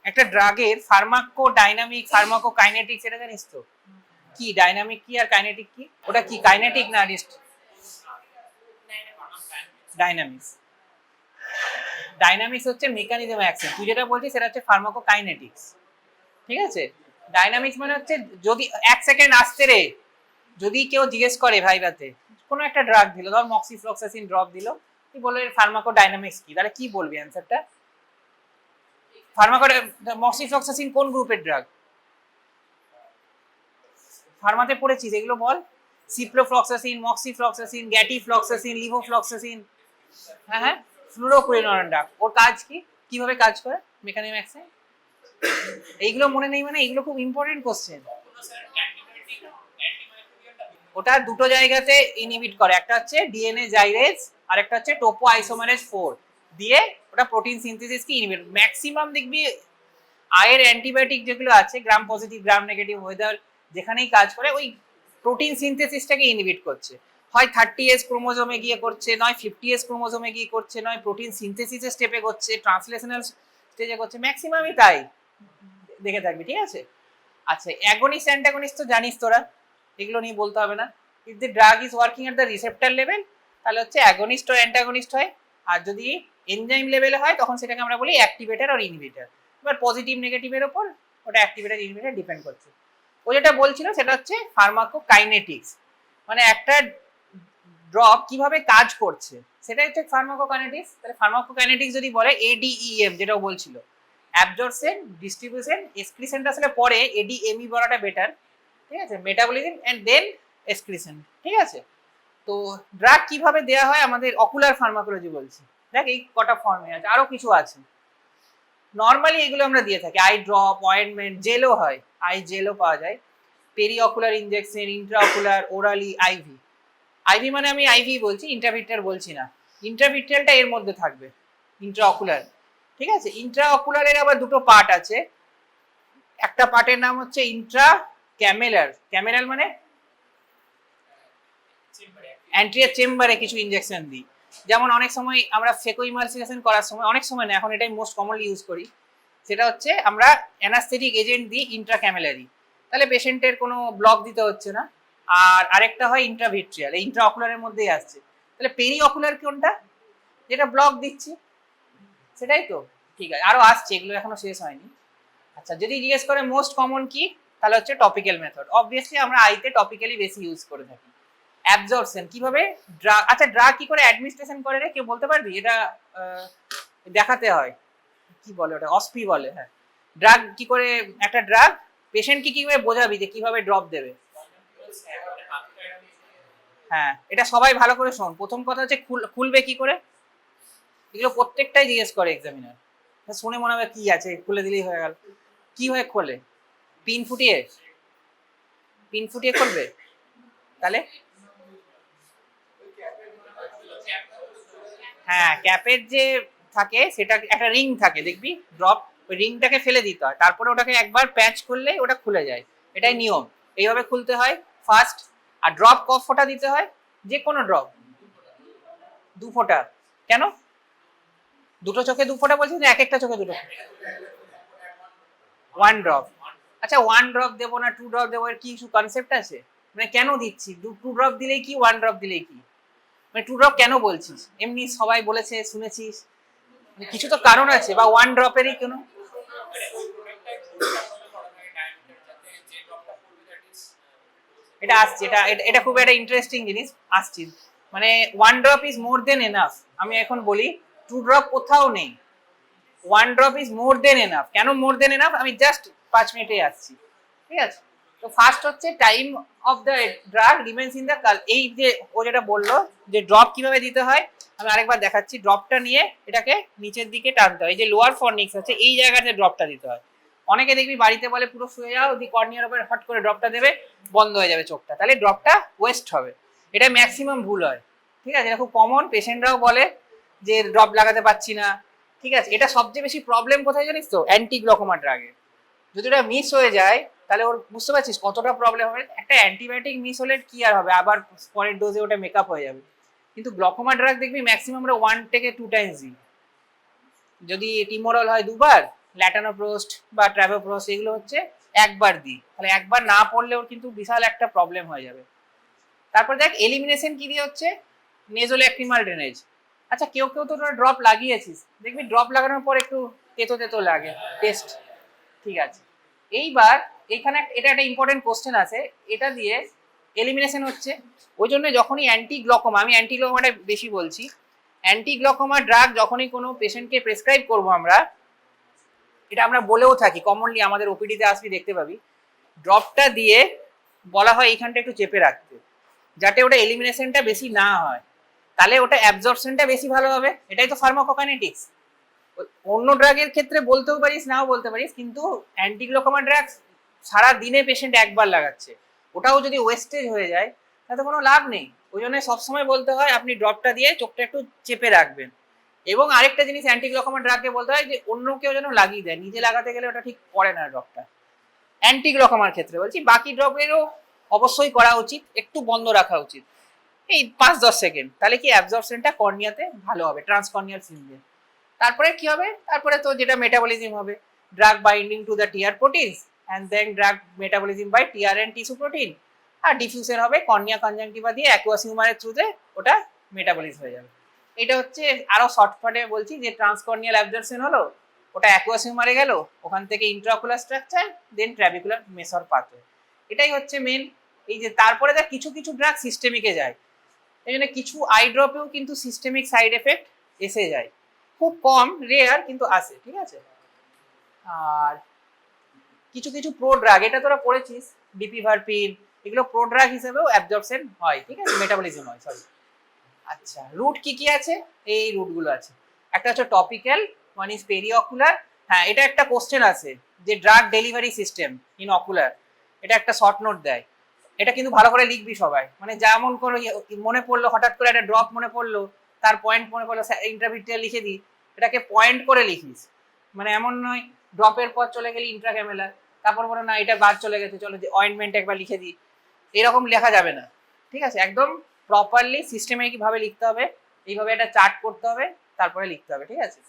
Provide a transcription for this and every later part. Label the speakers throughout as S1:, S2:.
S1: একটা ড্রাগের pharmacodynamic pharmacokinetics এটা জানিস তো? কি ডাইনামিক কি আর কাইনেটিক কি? ওটা কি কাইনেটিক না ডাইনামিক্স? ডাইনামিক্স হচ্ছে মেকানিজম অ্যাকশন, তুই যেটা বলছিস সেটা হচ্ছে ফার্মাকোকাইনেটিক্স। ঠিক আছে, ডাইনামিক্স মানে হচ্ছে যদি এক সেকেন্ড আসতে রে, যদি কেউ জিজ্ঞেস করে ভাইভাতে কোনো একটা ড্রাগ দিল, ধর মক্সিফ্লক্সাসিন ড্রপ দিল, তুই বললে ফার্মাকোডাইনামিক্স কি, তাহলে কি বলবি অ্যান্সারটা? মক্সিফ্লক্সাসিন কোন গ্রুপের ড্রাগ? ফার্মাতে পড়েছিস এগুলো বল। সিপ্রোফ্লক্সাসিন, মক্সিফ্লক্সাসিন, গ্যাটিফ্লক্সাসিন, লিভোফ্লক্সাসিন, হ্যাঁ হ্যাঁ, ফ্লুরোকুইনোন ড্রাগ। ওর কাজ কি, কিভাবে কাজ করে, মেকানিজম অ্যাকশন, এইগুলো মনে নেই মানে? এইগুলো খুব ইম্পর্টেন্ট কোশ্চেন। ওটা দুটো জায়গাতে ইনহিবিট করে, একটা হচ্ছে ডিএনএ জাইরেজ আর একটা হচ্ছে টোপো আইসোমারেজ 4 দিয়ে ওটা প্রোটিন সিনথেসিসকে ইনহিবিট। ম্যাক্সিমাম দেখবি আয়ের অ্যান্টিবায়োটিক যেগুলো আছে, gram positive gram negative weather যেখানেই কাজ করে, ওই প্রোটিন সিনথেসিসটাকে ইনহিবিট করছে। হয় 30S ক্রোমোজোমে গিয়ে করছে, নয় 50S ক্রোমোজোমে গিয়ে করছে, নয় প্রোটিন সিনথেসিসের স্টেপে করছে, ট্রান্সলেশনাল স্টেজে করছে, ম্যাক্সিমামই তাই। দেখে থাকবি, ঠিক আছে? আচ্ছা, অ্যাগনিস্ট অ্যান্টাগনিস্ট তো জানিস তোরা, এগুলো নিয়ে বলতে হবে না। If the drug is working at the receptor level তাহলে হচ্ছে অ্যাগনিস্ট ও অ্যান্টাগনিস্ট হয়, আর যদি এনজাইম লেভেলে হয় তখন সেটাকে আমরা বলি অ্যাক্টিভেটর আর ইনহিবিটর। এবার পজিটিভ নেগেটিভের ওপর ওটা অ্যাক্টিভেটর ইনহিবিটর ডিপেন্ড করছে। ও যেটা বলছিল সেটা হচ্ছে ফার্মাকোকাইনেটিক্স, মানে একটা ড্রপ কিভাবে কাজ করছে সেটাই হচ্ছে ফার্মাকোকাইনেটিক্স। তাহলে ফার্মাকোকাইনেটিক্স যদি বলে এডিইএম, যেটাও বলছিল, অ্যাবজর্পশন, ডিস্ট্রিবিউশন, এক্সক্রিশনটা আসলে পরে এডিএমই বলাটা বেটার, ঠিক আছে? মেটাবলিজম এন্ড দেন এক্সক্রিশন, ঠিক আছে? তো ড্রাগ কিভাবে দেয়া হয় আমাদের অকুলার ফার্মাকোলজি বলছি, দেখ এই কটা ফর্মে আছে, আরো কিছু আছে। নর্মালি এগুলো আমরা দিয়ে থাকি, আই ড্রপ, অয়েন্টমেন্ট, জেলও হয়, আই জেলও পাওয়া যায়, periocular injection, intraocular, orally, IV. IV মানে আমি আইভি বলছি, ইন্ট্রাভিট্রাল বলছি না, ইন্ট্রাভিট্রালটা এর মধ্যে থাকবে, ইন্ট্রা অকুলার, ঠিক আছে? ইন্ট্রা অকুলারের আবার দুটো পার্ট আছে, একটা পার্টের নাম হচ্ছে ইন্ট্রা ক্যামেলার, ক্যামেলার মানে অ্যান্টিরিয়র চেম্বারে কিছু ইনজেকশন দিই, যেমন অনেক সময় আমরা ফেকো ইমালসিনেশন করার সময়, অনেক সময় না, এখন এটাই মোস্ট কমনলি ইউজ করি, সেটা হচ্ছে আমরা অ্যানাস্থেটিক এজেন্ট দিই ইন্ট্রাক্যামেলারি, তাহলে পেশেন্টের কোনো ব্লক দিতে হচ্ছে না। আর আরেকটা হয় ইন্ট্রাভিট্রিয়াল, এই ইন্ট্রা অকুলারের মধ্যেই আসছে, তাহলে পেরি অকুলার কোনটা, যেটা ব্লক দিচ্ছি, সেটাই তো? ঠিক আছে, আরো আসছে, এগুলো এখনো শেষ হয়নি। আচ্ছা, যদি জিজ্ঞেস করে মোস্ট কমন কি, তাহলে হচ্ছে টপিক্যাল মেথড। অবভিয়াসলি আমরা আইতে টপিক্যালি বেশি ইউজ করে থাকি। অ্যাবজর্পশন কিভাবে ড্রাগ, আচ্ছা ড্রাগ কি করে অ্যাডমিনিস্ট্রেশন করে রে, কেউ বলতে পারবি? এটা দেখাতে হয়, কি বলে ওটা, অসপি বলে, হ্যাঁ। ড্রাগ কি করে, একটা ড্রাগ পেশেন্ট কি কিভাবে বোঝাবি যে কিভাবে ড্রপ দেবে? হ্যাঁ, এটা সবাই ভালো করে শোন। প্রথম কথা হচ্ছে খুলবে কি করে, এগুলো প্রত্যেকটাই জিজ্ঞেস করে এক্সামিনার, শুনে মনে হবে কি আছে, খুলে দিলেই হয়ে গেল। কি হয়ে খোলে? পিন ফুটিয়ে, পিন ফুটিয়ে খুলবে? তাহলে হ্যাঁ, ক্যাপের যে থাকে সেটা একটা রিং থাকে দেখবি, ড্রপ, ওই রিংটাকে ফেলে দিতে হয়, তারপরে ওটাকে একবার প্যাচ করলেই ওটা খুলে যায়, এটাই নিয়ম। এইভাবে খুলতে হয় ফার্স্ট। আর ড্রপ ক ফোঁটা দিতে হয়? যে কোনো ড্রপ 2 ফোঁটা। কেন দুটো চোখে 2 ফোঁটা বলছিস না এক একটা চোখে দুটো? 1 ড্রপ। আচ্ছা 1 ড্রপ দেবো না 2 ড্রপ দেবো, এর কি কিছু কনসেপ্ট আছে? মানে কেন দিচ্ছি 2 ড্রপ দিলেই কি 1 ড্রপ দিলেই কি, মানে 2 ড্রপ কেন বলছিস? এমনি সবাই বলেছে শুনেছিস, কিছু তো কারণ আছে, বা 1 ড্রপেরই কেন? এটা আসছে, এটা এটা খুব একটা ইন্টারেস্টিং জিনিস আসছে, মানে 1 drop is more than enough. আমি এখন বলি 2 ড্রপ কোথাও নেই, 1 drop is more than enough. কেন মোর দেন এনাফ, আমি জাস্ট 5 মিনিটে আসছি, ঠিক আছে? তো ফার্স্ট হচ্ছে time of the drug remains in the কাল, এই যে ও যেটা বললো যে ড্রপ কিভাবে দিতে হয়, আমি আরেকবার দেখাচ্ছি। ড্রপটা নিয়ে এটাকে নিচের দিকে টানতে হয়, এই যে লোয়ার ফর্নিক্স আছে এই জায়গাতে ড্রপটা দিতে হয়। অনেকে দেখবি বাড়িতে বলে পুরো শুয়ে যাও, দি কর্নিয়ার উপরে হট করে ড্রপটা দেবে, বন্ধ হয়ে যাবে চোখটা, তাহলে ড্রপটা ওয়েস্ট হবে, এটা ম্যাক্সিমাম ভুল হয়, ঠিক আছে? এটা খুব কমন, পেশেন্টরাও বলে যে ড্রপ লাগাতে পারছি না, ঠিক আছে? এটা সবচেয়ে বেশি প্রবলেম কোথায় জানিস তো, অ্যান্টি গ্লুকোমা ড্রাগে। যদি ওটা মিস হয়ে যায় তাহলে ওর, বুঝতে পারছিস কতটা প্রবলেম হবে? একটা অ্যান্টিবায়োটিক মিস হলে কি আর হবে, আবার পরের ডোজে ওটা মেকআপ হয়ে যাবে। কিন্তু গ্লুকোমা ড্রাগ দেখবি ম্যাক্সিমাম আমরা 1 থেকে 2 টাইমস দিই, যদি টিমোরল হয় 2 বার, ল্যাটানোপ্রোস্ট বা ট্র্যাভোপ্রোস্ট এগুলো হচ্ছে একবার দিই, তাহলে একবার না পড়লেও কিন্তু বিশাল একটা প্রবলেম হয়ে যাবে। তারপর দেখ এলিমিনেশন কি দিয়ে হচ্ছে, নেজোল্যাক্রিমাল ড্রেনেজ। আচ্ছা কেউ কেউ তো তোরা ড্রপ লাগিয়েছিস, দেখবি ড্রপ লাগানোর পর একটু তেতো তেতো লাগে টেস্ট, ঠিক আছে। এইবার এখানে এটা একটা ইম্পর্টেন্ট কোশ্চেন আছে, এটা দিয়ে এলিমিনেশন হচ্ছে। ওই জন্য যখনই অ্যান্টি গ্লকোমা, আমি অ্যান্টি গ্লকোমাটা বেশি বলছি, অ্যান্টি গ্লকোমা ড্রাগ যখনই কোনো পেশেন্টকে প্রেসক্রাইব করবো আমরা, এটা আমরা বলেও থাকি কমনলি, আমাদের ওপিডিতে আসবি দেখতে পাবি, ড্রপটা দিয়ে বলা হয় এইখানটা একটু চেপে রাখতে, যাতে ওটা এলিমিনেশনটা বেশি না হয়, তাহলে ওটা অ্যাবজর্পশনটা বেশি ভালো হবে। এটাই তো ফার্মাকোকাইনেটিক্স। অন্য ড্রাগের ক্ষেত্রে বলতেও পারিস, নাও বলতে পারিস, কিন্তু অ্যান্টিগ্লোকোমা ড্রাগ সারা দিনে পেশেন্ট একবার লাগাচ্ছে, ওটাও যদি ওয়েস্টেজ হয়ে যায় তাতে কোনো লাভ নেই। ওই জন্য সবসময় বলতে হয় আপনি ড্রপটা দিয়ে চোখটা একটু চেপে রাখবেন। এবং আরেকটা জিনিস অ্যান্টিগ্লোকোমা ড্রাগকে বলতে হয় যে অন্য কেউ যেন লাগিয়ে দেয়, নিজে লাগাতে গেলে ওটা ঠিক পড়ে না ড্রপটা, অ্যান্টিগ্লোকোমার ক্ষেত্রে বলছি। বাকি ড্রপেরও অবশ্যই করা উচিত, একটু বন্ধ রাখা উচিত এই 5-10 সেকেন্ড, তাহলে কি অ্যাবজর্পশনটা কর্নিয়াতে ভালো হবে, ট্রান্সকর্নিয়াল ফিল্মে। তারপরে কি হবে, তারপরে তো যেটা মেটাবলিজম হবে, drug binding to the TR proteins and then drug metabolism by TR and tissue protein, আর ডিফিউশন হবে কর্নিয়া কনজাংটিভা দিয়ে অ্যাকুয়াস হিউমারের থ্রুতে, ওটা মেটাবলিজ হয়ে যাবে। এটা হচ্ছে আরো শর্টকাটে বলছি যে ট্রান্সকর্নিয়াল অ্যাবজর্পশন হলো, ওটা অ্যাকুয়াস হিউমারে গেল, ওখান থেকে ইন্ট্রাঅকুলার স্ট্রাকচার, দেন ট্র্যাবিকুলার মেসর পাথওয়ে, এটাই হচ্ছে মেন। এই যে তারপরে দেখ কিছু কিছু ড্রাগ সিস্টেমিকে যায়, এই জন্য কিছু আই ড্রপেও কিন্তু সিস্টেমিক সাইড এফেক্ট এসে যায়, খুব কম, রেয়ার, কিন্তু আসে, ঠিক আছে। আর কিছু কিছু প্রো ড্রাগ, এটা তোরা পড়েছিস, ডিপিভারপিন, এগুলো প্রো ড্রাগ হিসেবেও অ্যাবজর্পশন হয়, ঠিক আছে, মেটাবলিজম হয়, সরি। আচ্ছা রুট কি কি আছে, এই রুটগুলো আছে, একটা হচ্ছে টপিক্যাল, ওয়ান ইজ পেরিঅকুলার। হ্যাঁ এটা একটা কোশ্চেন আছে যে drug delivery system in ocular, এটা একটা শর্ট নোট দেয়, এটা কিন্তু ভালো করে লিখবি সবাই, মানে যেমন কোনো মনে পড়লো, হঠাৎ করে একটা ড্রপ মনে পড়লো, তার পয়েন্ট মনে পড়লো, ইন্টারভিউটা লিখে দিই, এটাকে পয়েন্ট করে লিখিস, মানে এমন নয় ড্রপের পর চলে গেলি ইন্ট্রাক্যামেলার, তারপর বলো না এটা বাদ চলে গেছে, চলো যে অয়েন্টমেন্ট একবার লিখে দিই, এরকম লেখা যাবে না, ঠিক আছে। একদম প্রপারলি সিস্টেমেটিক ভাবে লিখতে হবে, এইভাবে একটা চার্ট করতে হবে, তারপরে লিখতে হবে, ঠিক আছে।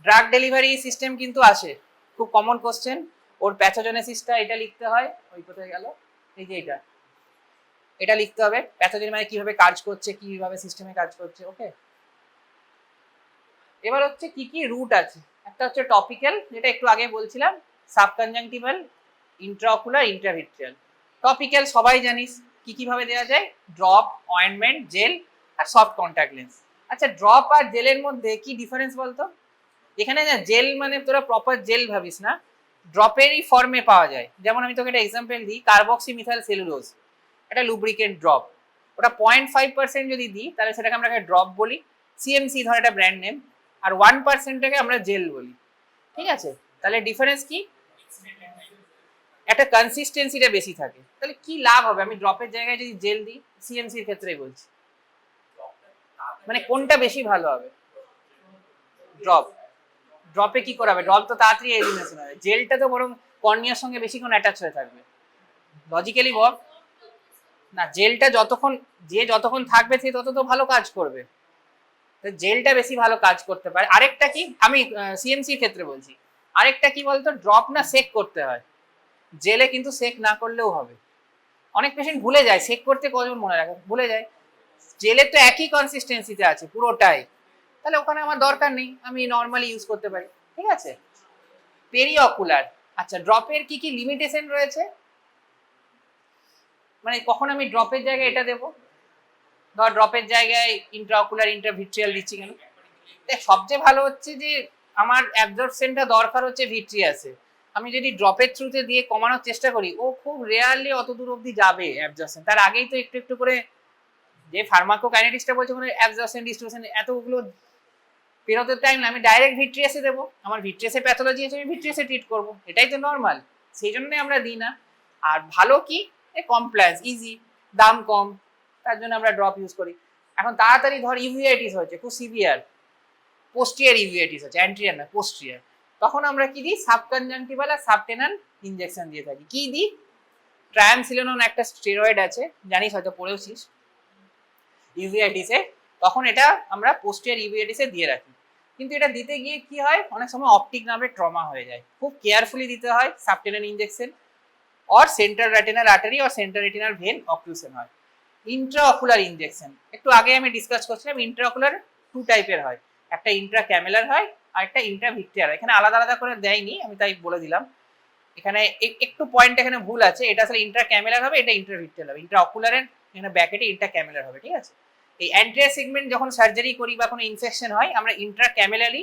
S1: ড্রাগ ডেলিভারি সিস্টেম কিন্তু আসে, খুব কমন কোশ্চেন, ওর প্যাথোজেনেসিসটা এটা লিখতে হয়, ওই কোথায় গেল, এই যে এটা লিখতে হবে, প্যাথোজেন মানে কিভাবে কাজ করছে, কিভাবে সিস্টেমে কাজ করছে, ওকে। এবার হচ্ছে কি কি রুট আছে, একটা হচ্ছে টপিক্যাল, যেটা একটু আগে বলছিলাম, সাবকনজাংটিভাল, ইন্ট্রাঅকুলার, ইন্ট্রাভিট্রিয়াল। টপিক্যাল সবাই জানিস কি কি ভাবে দেওয়া যায়, ড্রপ, অয়েন্টমেন্ট, জেল, আর সফট কন্ট্যাক্ট লেন্স। আচ্ছা ড্রপ আর জেলের মধ্যে কি ডিফারেন্স বলতো, এখানে না জেল মানে তোরা প্রপার জেল ভাবিস না, ড্রপেরই ফর্মে পাওয়া যায়, যেমন আমি তোকে একটা এক্সাম্পল দিই, কার্বক্সি মিথাইল সেলুলোজ, একটা লুব্রিকেন্ট ড্রপ, ওটা 0.5% যদি দিই তাহলে সেটাকে আমরা ড্রপ বলি, সিএমসি ধর একটা ব্র্যান্ড নেম, আর 1%টাকে আমরা জেল বলি, ঠিক আছে। তাহলে ডিফারেন্স কি, একটা কনসিস্টেন্সিটা বেশি থাকে, তাহলে কি লাভ হবে আমি ড্রপের জায়গায় যদি জেল দিই, সিএমসির ক্ষেত্রেই বলছি, মানে কোনটা বেশি ভালো হবে, ড্রপ। ড্রপে কি করা হবে, ড্রপ তো তাড়াতাড়ি এলিমিনেশন হবে, জেলটা তো বরং কর্নিয়ার সঙ্গে বেশিক্ষণ অ্যাটাচ হয়ে থাকবে, লজিক্যালি বল না, জেলটা যতক্ষণ থাকবে সে তত তো ভালো কাজ করবে, জেলটা বেশি ভালো কাজ করতে পারে। আরেকটা কি, আমি সিএমসির ক্ষেত্রে বলছি, আরেকটা কি বলতো, ড্রপ না সেক করতে হয়, জেলে কিন্তু সেক না করলেও হবে, অনেক পেশেন্ট ভুলে যায় সেক করতে, কজন মনে রাখে, ভুলে যায়, জেলে তো একই কনসিস্টেন্সিতে আছে পুরোটাই, তাহলে ওখানে আমার দরকার নেই, আমি নর্মালি ইউজ করতে পারি, ঠিক আছে। পেরিঅকুলার, আচ্ছা ড্রপের কি কি লিমিটেশন রয়েছে, মানে কখন আমি ড্রপের জায়গায় এটা দেবো, ধর ড্রপের জায়গায় ইন্ট্রাঅকুলার, ইন্ট্রাভিট্রিয়াল দিচ্ছি কেন, সবচেয়ে ভালো হচ্ছে যে আমার অ্যাবজর্পশনটা দরকার হচ্ছে ভিট্রিয়াসে, আমি যদি ড্রপের থ্রুতে দিয়ে কমানোর চেষ্টা করি, ও খুব রেয়ারলি অত দূর অবধি যাবে অ্যাবজর্পশন, তার আগেই তো একটু একটু করে, যে ফার্মাকোকাইনেটিক্সটা বলছে ওখানে অ্যাবজর্পশন ডিস্ট্রিবিউশন এতগুলো পেরোতে টাইম না, আমি ডাইরেক্ট ভিট্রিয়াসে দেবো, আমার ভিট্রিয়াসে প্যাথোলজি আছে, আমি ভিট্রিয়াসে ট্রিট করবো, এটাই তো নর্মাল, সেই জন্যই আমরা দিই না। আর ভালো কি, কমপ্লায়েন্স, ইজি, দাম কম, তার জন্য আমরা ড্রপ ইউজ করি। এখন তাড়াতাড়ি ধর ইউভিআইটিস হয়েছে খুব সিভিয়ার, পোস্টিয়ার ইউভিআইটিস হচ্ছে, অ্যান্টিরিয়ার না পোস্টিয়ার, তখন আমরা কি দিই, সাবকনজাংটিভাল আর সাবটেনাল ইনজেকশন দিয়ে থাকি, কি দিই, ট্রায়ামসিলোনন একটা স্টেরয়েড আছে, জানিস হয়তো পড়েওছিস ইউভিআইটিসে, তখন এটা আমরা পোস্টিয়ার ইউভিআইটিসে দিয়ে রাখি। কিন্তু এটা দিতে গিয়ে কি হয়, অনেক সময় অপটিক নার্ভে ট্রমা হয়ে যায়, খুব কেয়ারফুলি দিতে হয় subtenon injection or central retinal artery or central retinal vein occlusion হয়। ইন্ট্রাঅকুলার ইনজেকশন একটু আগে আমি ডিসকাস করছিলাম, ইন্ট্রাঅকুলার টু টাইপের হয়, একটা ইন্ট্রা ক্যামেলার হয় আর একটা ইন্ট্রাভিট্রিয়াল। এখানে আলাদা আলাদা করে দেয়নি, আমি তাই বলে দিলাম। এখানে একটু পয়েন্ট এখানে ভুল আছে, এটা আসলে ইন্ট্রা ক্যামেলার হবে, এটা ইন্ট্রাভিট্রিয়াল হবে। ইন্ট্রা অকুলারের এখানে ব্যাকেটে ইন্ট্রা ক্যামেলার হবে, ঠিক আছে। এই অ্যান্টিরিয়র সেগমেন্ট যখন সার্জারি করি বা কোনো ইনফেকশন হয়, আমরা ইন্ট্রা ক্যামেলালি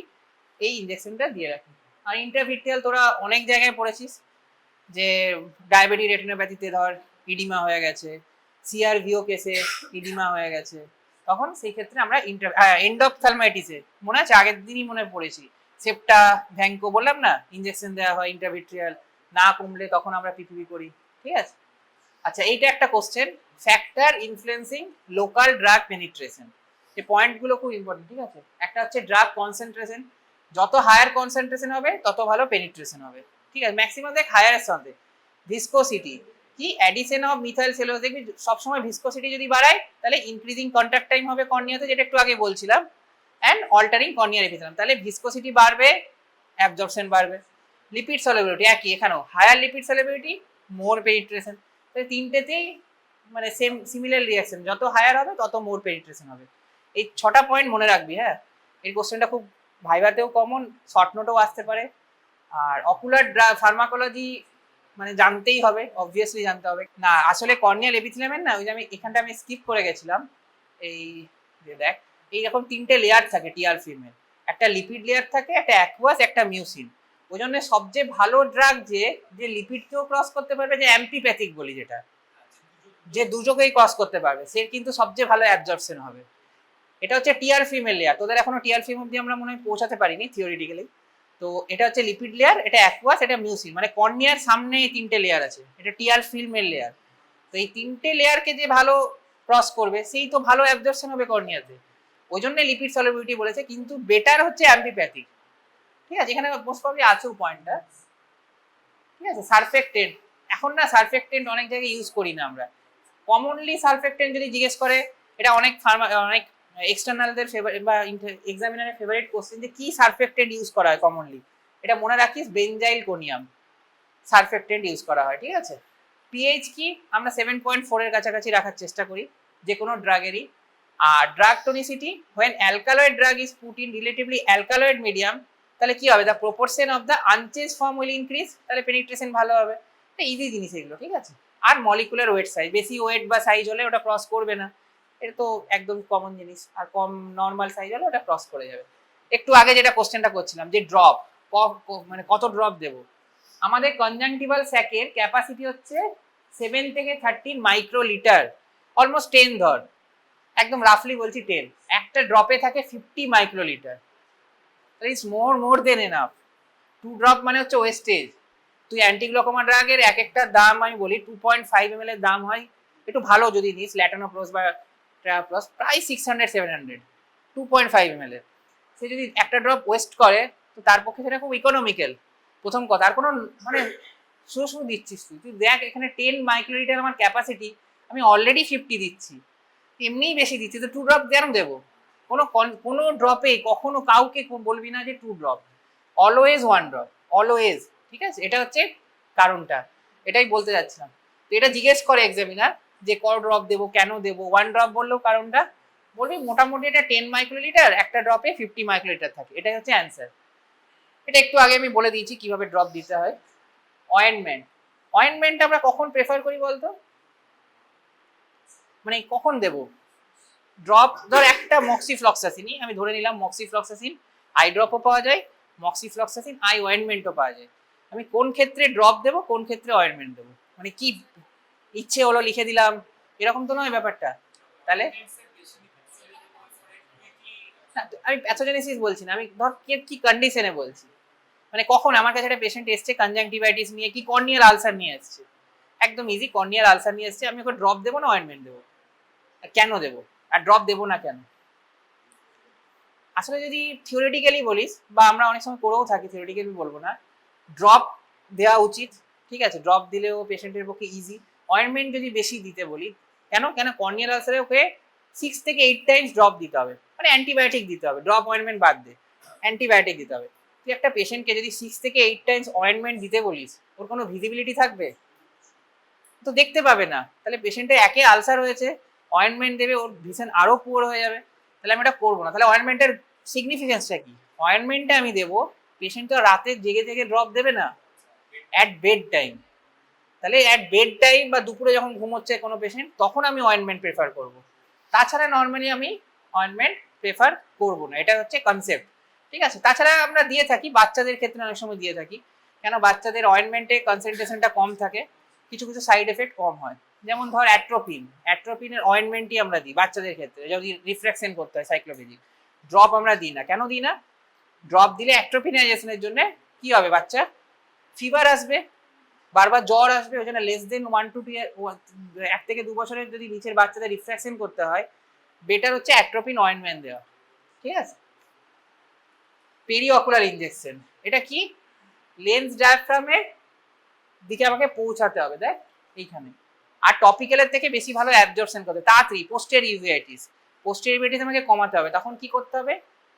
S1: এই ইনজেকশনটা দিয়ে রাখি। আর ইন্ট্রাভিট্রিয়াল তোরা অনেক জায়গায় পড়েছিস, যে ডায়াবেটিক রেটিনোপ্যাথিতে ধর ইডিমা হয়ে গেছে, সিআরভিও কেসে ইডিমা হয়ে গেছে, তখন সেই ক্ষেত্রে আমরা এন্ডোপথ্যালমাইটিসে মনে আছে আগের দিনই মনে পড়েছি, সেপ্টা ভ্যাঙ্কো বললাম না, ইনজেকশন দেওয়া হয় ইন্ট্রাভিট্রিয়াল, না কমলে তখন আমরা পিপিপি করি, ঠিক আছে। আচ্ছা, এইটা একটা question, factor influencing local drug penetration. এই পয়েন্টগুলো খুব ইম্পর্টেন্ট, ঠিক আছে। একটা হচ্ছে ড্রাগ কনসেন্ট্রেশন, যত হায়ার কনসেন্ট্রেশন হবে তত ভালো পেনিট্রেশন হবে, ঠিক আছে। ম্যাক্সিমাম দেখ হায়ারের সাথে ভিসকোসিটি কি অ্যাডিশন অফ মিথাইল সেলুলোজ, দেখবি সবসময় ভিসকোসিটি যদি বাড়ায় তাহলে ইনক্রিজিং কন্ট্যাক্ট টাইম হবে কর্নিয়াতে, যেটা একটু আগে বলছিলাম, অ্যান্ড অল্টারিং কর্নিয়ার এপিথেলিয়াম, তাহলে ভিসকোসিটি বাড়বে, অ্যাবজর্পশন বাড়বে। লিপিড সলিবিলিটি একই, এখানেও হায়ার লিপিড সলিবিলিটি মোর পেনিট্রেশন, তাহলে তিনটেতেই মানে সেম সিমিলার রিয়াকশন, যত হায়ার হবে তত মোর পেনিট্রেশন হবে। এই 6টা পয়েন্ট মনে রাখবি, হ্যাঁ। এই কোশ্চেনটা খুব ভাইভাতেও কমন, শর্ট নোটেও আসতে পারে। আর অকুলার ফার্মাকোলজি মানে জানতেই হবে, অবভিয়াসলি জানতে হবে না। আসলে কর্নিয়াল এপিথেলিয়ামের না, ওই যে আমি এখানটা আমি স্কিপ করে গেছিলাম, এই যে দেখ এইরকম 3টে লেয়ার থাকে টিআর ফিল্মের, একটা লিপিড লেয়ার থাকে, একটা অ্যাকুয়াস, একটা মিউসিন। ওই জন্য সবচেয়ে ভালো ড্রাগ যে লিপিডকেও ক্রস করতে পারবে, যে অ্যাম্পিপ্যাথিক বলি যেটা, যে দুটোকেই ক্রস করতে পারবে, সে কিন্তু সবচেয়ে ভালো অ্যাবজর্পশন হবে। এটা হচ্ছে টিআর ফিল্মের লেয়ার, তোদের এখনো টিআর ফিল্ম অব্দি আমরা মনে হয় পৌঁছাতে পারিনি থিওরিটিক্যালি। তো এটা হচ্ছে লিপিড লেয়ার, এটা অ্যাকুয়াস, এটা মিউসিন, মানে কর্নিয়ার সামনে এই 3টে লেয়ার আছে, এটা টিআর ফিল্মের লেয়ার। তো এই 3টে লেয়ারকে যে ভালো ক্রস করবে সেই তো ভালো অ্যাবজর্পশন হবে কর্নিয়াতে, ওই জন্য লিপিড সলিবিলিটি বলেছে। কিন্তু বেটার হচ্ছে অ্যাম্পিপ্যাথিক, ঠিক আছে। এখানে মোস্ট প্রবলি আছেও পয়েন্টটা, ঠিক আছে। সারফেক্টেন্ট, এখন না সারফেক্টেন্ট অনেক জায়গায় ইউজ করি না আমরা। কমনলি সারফেক্টেন্ট যদি জিজ্ঞেস করে, এটা অনেক অনেক এক্সটার্নালদের ফেভারিট বা এক্সামিনারের ফেভারিট কোশ্চেন, যে কি সারফেক্টেন্ট ইউজ করা হয় কমনলি, এটা মনে রাখিস বেনজাইল কোনিয়াম সারফেক্টেন্ট ইউজ করা হয়, ঠিক আছে। পিএইচ কি আমরা 7.4 এর কাছাকাছি রাখার চেষ্টা করি যে কোনো ড্রাগেরই। আর drug tonicity, when alkaloid drug is put in relatively alkaloid medium, তাহলে কি হবে, the proportion of the unchanged form will increase, তাহলে পেনিট্রেশন ভালো হবে। ইজি জিনিস এগুলো, ঠিক আছে। আর মলিকুলার ওয়েট সাইজ, বেশি ওয়েট বা সাইজ হলে ওটা ক্রস করবে না, এটা তো একদম কমন জিনিস। আর কম নর্মাল সাইজ হলে ওটা ক্রস করে যাবে। একটু আগে যেটা কোশ্চেনটা করছিলাম, যে ড্রপ মানে কত ড্রপ দেবো, আমাদের কনজাংটিভাল স্যাকের ক্যাপাসিটি হচ্ছে 7 থেকে 13 মাইক্রোলিটার, অলমোস্ট 10 ধর, একদম রাফলি বলছি 10, একটা ড্রপে থাকে 50 microlitre, it's more than enough. 2 drop মানে হচ্ছে ওয়েস্টেজ। তুই অ্যান্টিগ্লোকোমা ড্রাগের এক একটা দাম আমি বলি 2.5 ml এর দাম হয়, একটু ভালো যদি নিস ল্যাটানোপ্রোস বা ট্রায়োপ্রোস, প্রায় 600-700, 2.5 ml এর। সে যদি একটা ড্রপ ওয়েস্ট করে তো তার পক্ষে সেটা খুব ইকোনমিক্যাল, প্রথম কথা। আর কোনো মানে শুধু দিচ্ছিস তুই দেখ, এখানে 10 মাইক্রোলিটার আমার ক্যাপাসিটি, আমি অলরেডি 50 দিচ্ছি, এমনিই বেশি দিচ্ছি, তো 2 ড্রপ কেন দেবো? কোনো ড্রপে কখনো কাউকে বলবি না যে 2 ড্রপ, অলওয়েজ 1 ড্রপ, অলওয়েজ, ঠিক আছে। এটা হচ্ছে কারণটা, এটাই বলতে যাচ্ছিলাম। তো এটা জিজ্ঞেস করে এক্সামিনার যে ক ড্রপ দেবো, কেন দেবো, 1 ড্রপ বললেও কারণটা বলবি, মোটামুটি এটা 10 মাইক্রোলিটার, একটা ড্রপে 50 মাইক্রোলিটার থাকে, এটাই হচ্ছে অ্যান্সার। এটা একটু আগে আমি বলে দিয়েছি কিভাবে ড্রপ দিতে হয়। অয়েন্টমেন্ট, অয়েন্টমেন্ট আমরা কখন প্রেফার করি বলতো, মানে কখন দেবো? ড্রপ ধর একটা মক্সিফ্লক্সাসিন, আমি ধরে নিলাম মক্সিফ্লক্সাসিন আই ড্রপও পাওয়া যায়, মক্সিফ্লক্সাসিন আই অয়েন্টমেন্টও পাওয়া যায়, আমি কোন ক্ষেত্রে ড্রপ দেবো, কোন ক্ষেত্রে অয়েন্টমেন্ট দেবো, মানে কি ইচ্ছে হলো লিখে দিলাম, এরকম তো নয় ব্যাপারটা। তাহলে আমি প্যাথোজেনেসিস বলছি না, আমি ধর কি কন্ডিশনে বলছি, মানে কখন আমার কাছে একটা পেশেন্ট এসছে কনজাংটিভাইটিস নিয়ে, কি কর্নিয়াল আলসার নিয়ে এসছে, একদম ইজি কর্নিয়াল আলসার নিয়ে এসছে, আমি ওকে ড্রপ দেবো না অয়েন্টমেন্ট দেবো, কেন দেবো, আর ড্রপ দেবো না কেন? আসলে যদি থিওরিটিক্যালি বলিস, বা আমরা অনেক সময় করেও থাকি, থিওরিটিক্যালি বলবো না, ড্রপ দেওয়া উচিত, ঠিক আছে, ড্রপ দিলেও পেশেন্টের পক্ষে ইজি। অয়েন্টমেন্ট যদি বেশি দিতে বলি, কেন কর্নিয়াল আলসারে ওকে 6 থেকে 8 টাইমস ড্রপ দিতে হবে, মানে অ্যান্টিবায়োটিক দিতে হবে, ড্রপ অয়েন্টমেন্ট বাদ দে, অ্যান্টিবায়োটিক দিতে হবে। তুই একটা পেশেন্টকে যদি 6 থেকে 8 টাইমস অয়েন্টমেন্ট দিতে বলিস, ওর কোনো ভিজিবিলিটি থাকবে? তো দেখতে পাবে না। তাহলে পেশেন্টের একে আলসার হয়েছে, অয়েন্টমেন্ট দেবে, ওর ভিশন আরো পুয়ার হয়ে যাবে। তাহলে আমি এটা করবো না। তাহলে অয়েন্টমেন্টের সিগনিফিকেন্সটা কি? অয়েন্টমেন্টটা আমি দেবো, পেশেন্ট তো রাতে জেগে জেগে ড্রপ দেবে না, অ্যাট বেড টাইম। তাহলে অ্যাট বেড টাইম বা দুপুরে যখন ঘুমোচ্ছে কোনো পেশেন্ট, তখন আমি অয়েন্টমেন্ট প্রেফার করব। তাছাড়া নর্মালি আমি অয়েন্টমেন্ট প্রেফার করব না, এটা হচ্ছে কনসেপ্ট। ঠিক আছে, তাছাড়া আমরা দিয়ে থাকি, বাচ্চাদের ক্ষেত্রে অনেক সময় দিয়ে থাকি। কেন? বাচ্চাদের অয়েন্টমেন্টে কনসেন্ট্রেশনটা কম থাকে, কিছু কিছু সাইড এফেক্ট কম হয়। যেমন ধর অ্যাট্রোপিনের অয়েন্টমেন্টই আমরা দিই বাচ্চাদের ক্ষেত্রে, যদি রিফ্রাকশন করতে হয় সাইক্লোভেজিক। ড্রপ আমরা দিই না। কেন দিই না? ড্রপ দিলে অ্যাট্রোপিনাইজেশনের জন্য কি হবে, বাচ্চা ফিভার আসবে, বারবার জ্বর আসবে। ওই জন্য লেস দেন 1 to 2 1 থেকে 2 বছরের যদি নিচের বাচ্চাদের রিফ্রাকশন করতে হয়, বেটার হচ্ছে অ্যাট্রোপিন অয়েন্টমেন্ট দেওয়া। ঠিক আছে। পেরিঅকুলার ইনজেকশন, এটা কি? লেন্স ডায়াফ্রামের দিকে আমাকে পৌঁছাতে হবে, দেখ এইখানে। আর টপিক্যালের থেকে বেশি ভালো অ্যাবজর্পশন করতে তাড়াতাড়ি। পোস্টের ইউভিআইটিস আমাকে কমাতে হবে। তখন কি করতে হবে?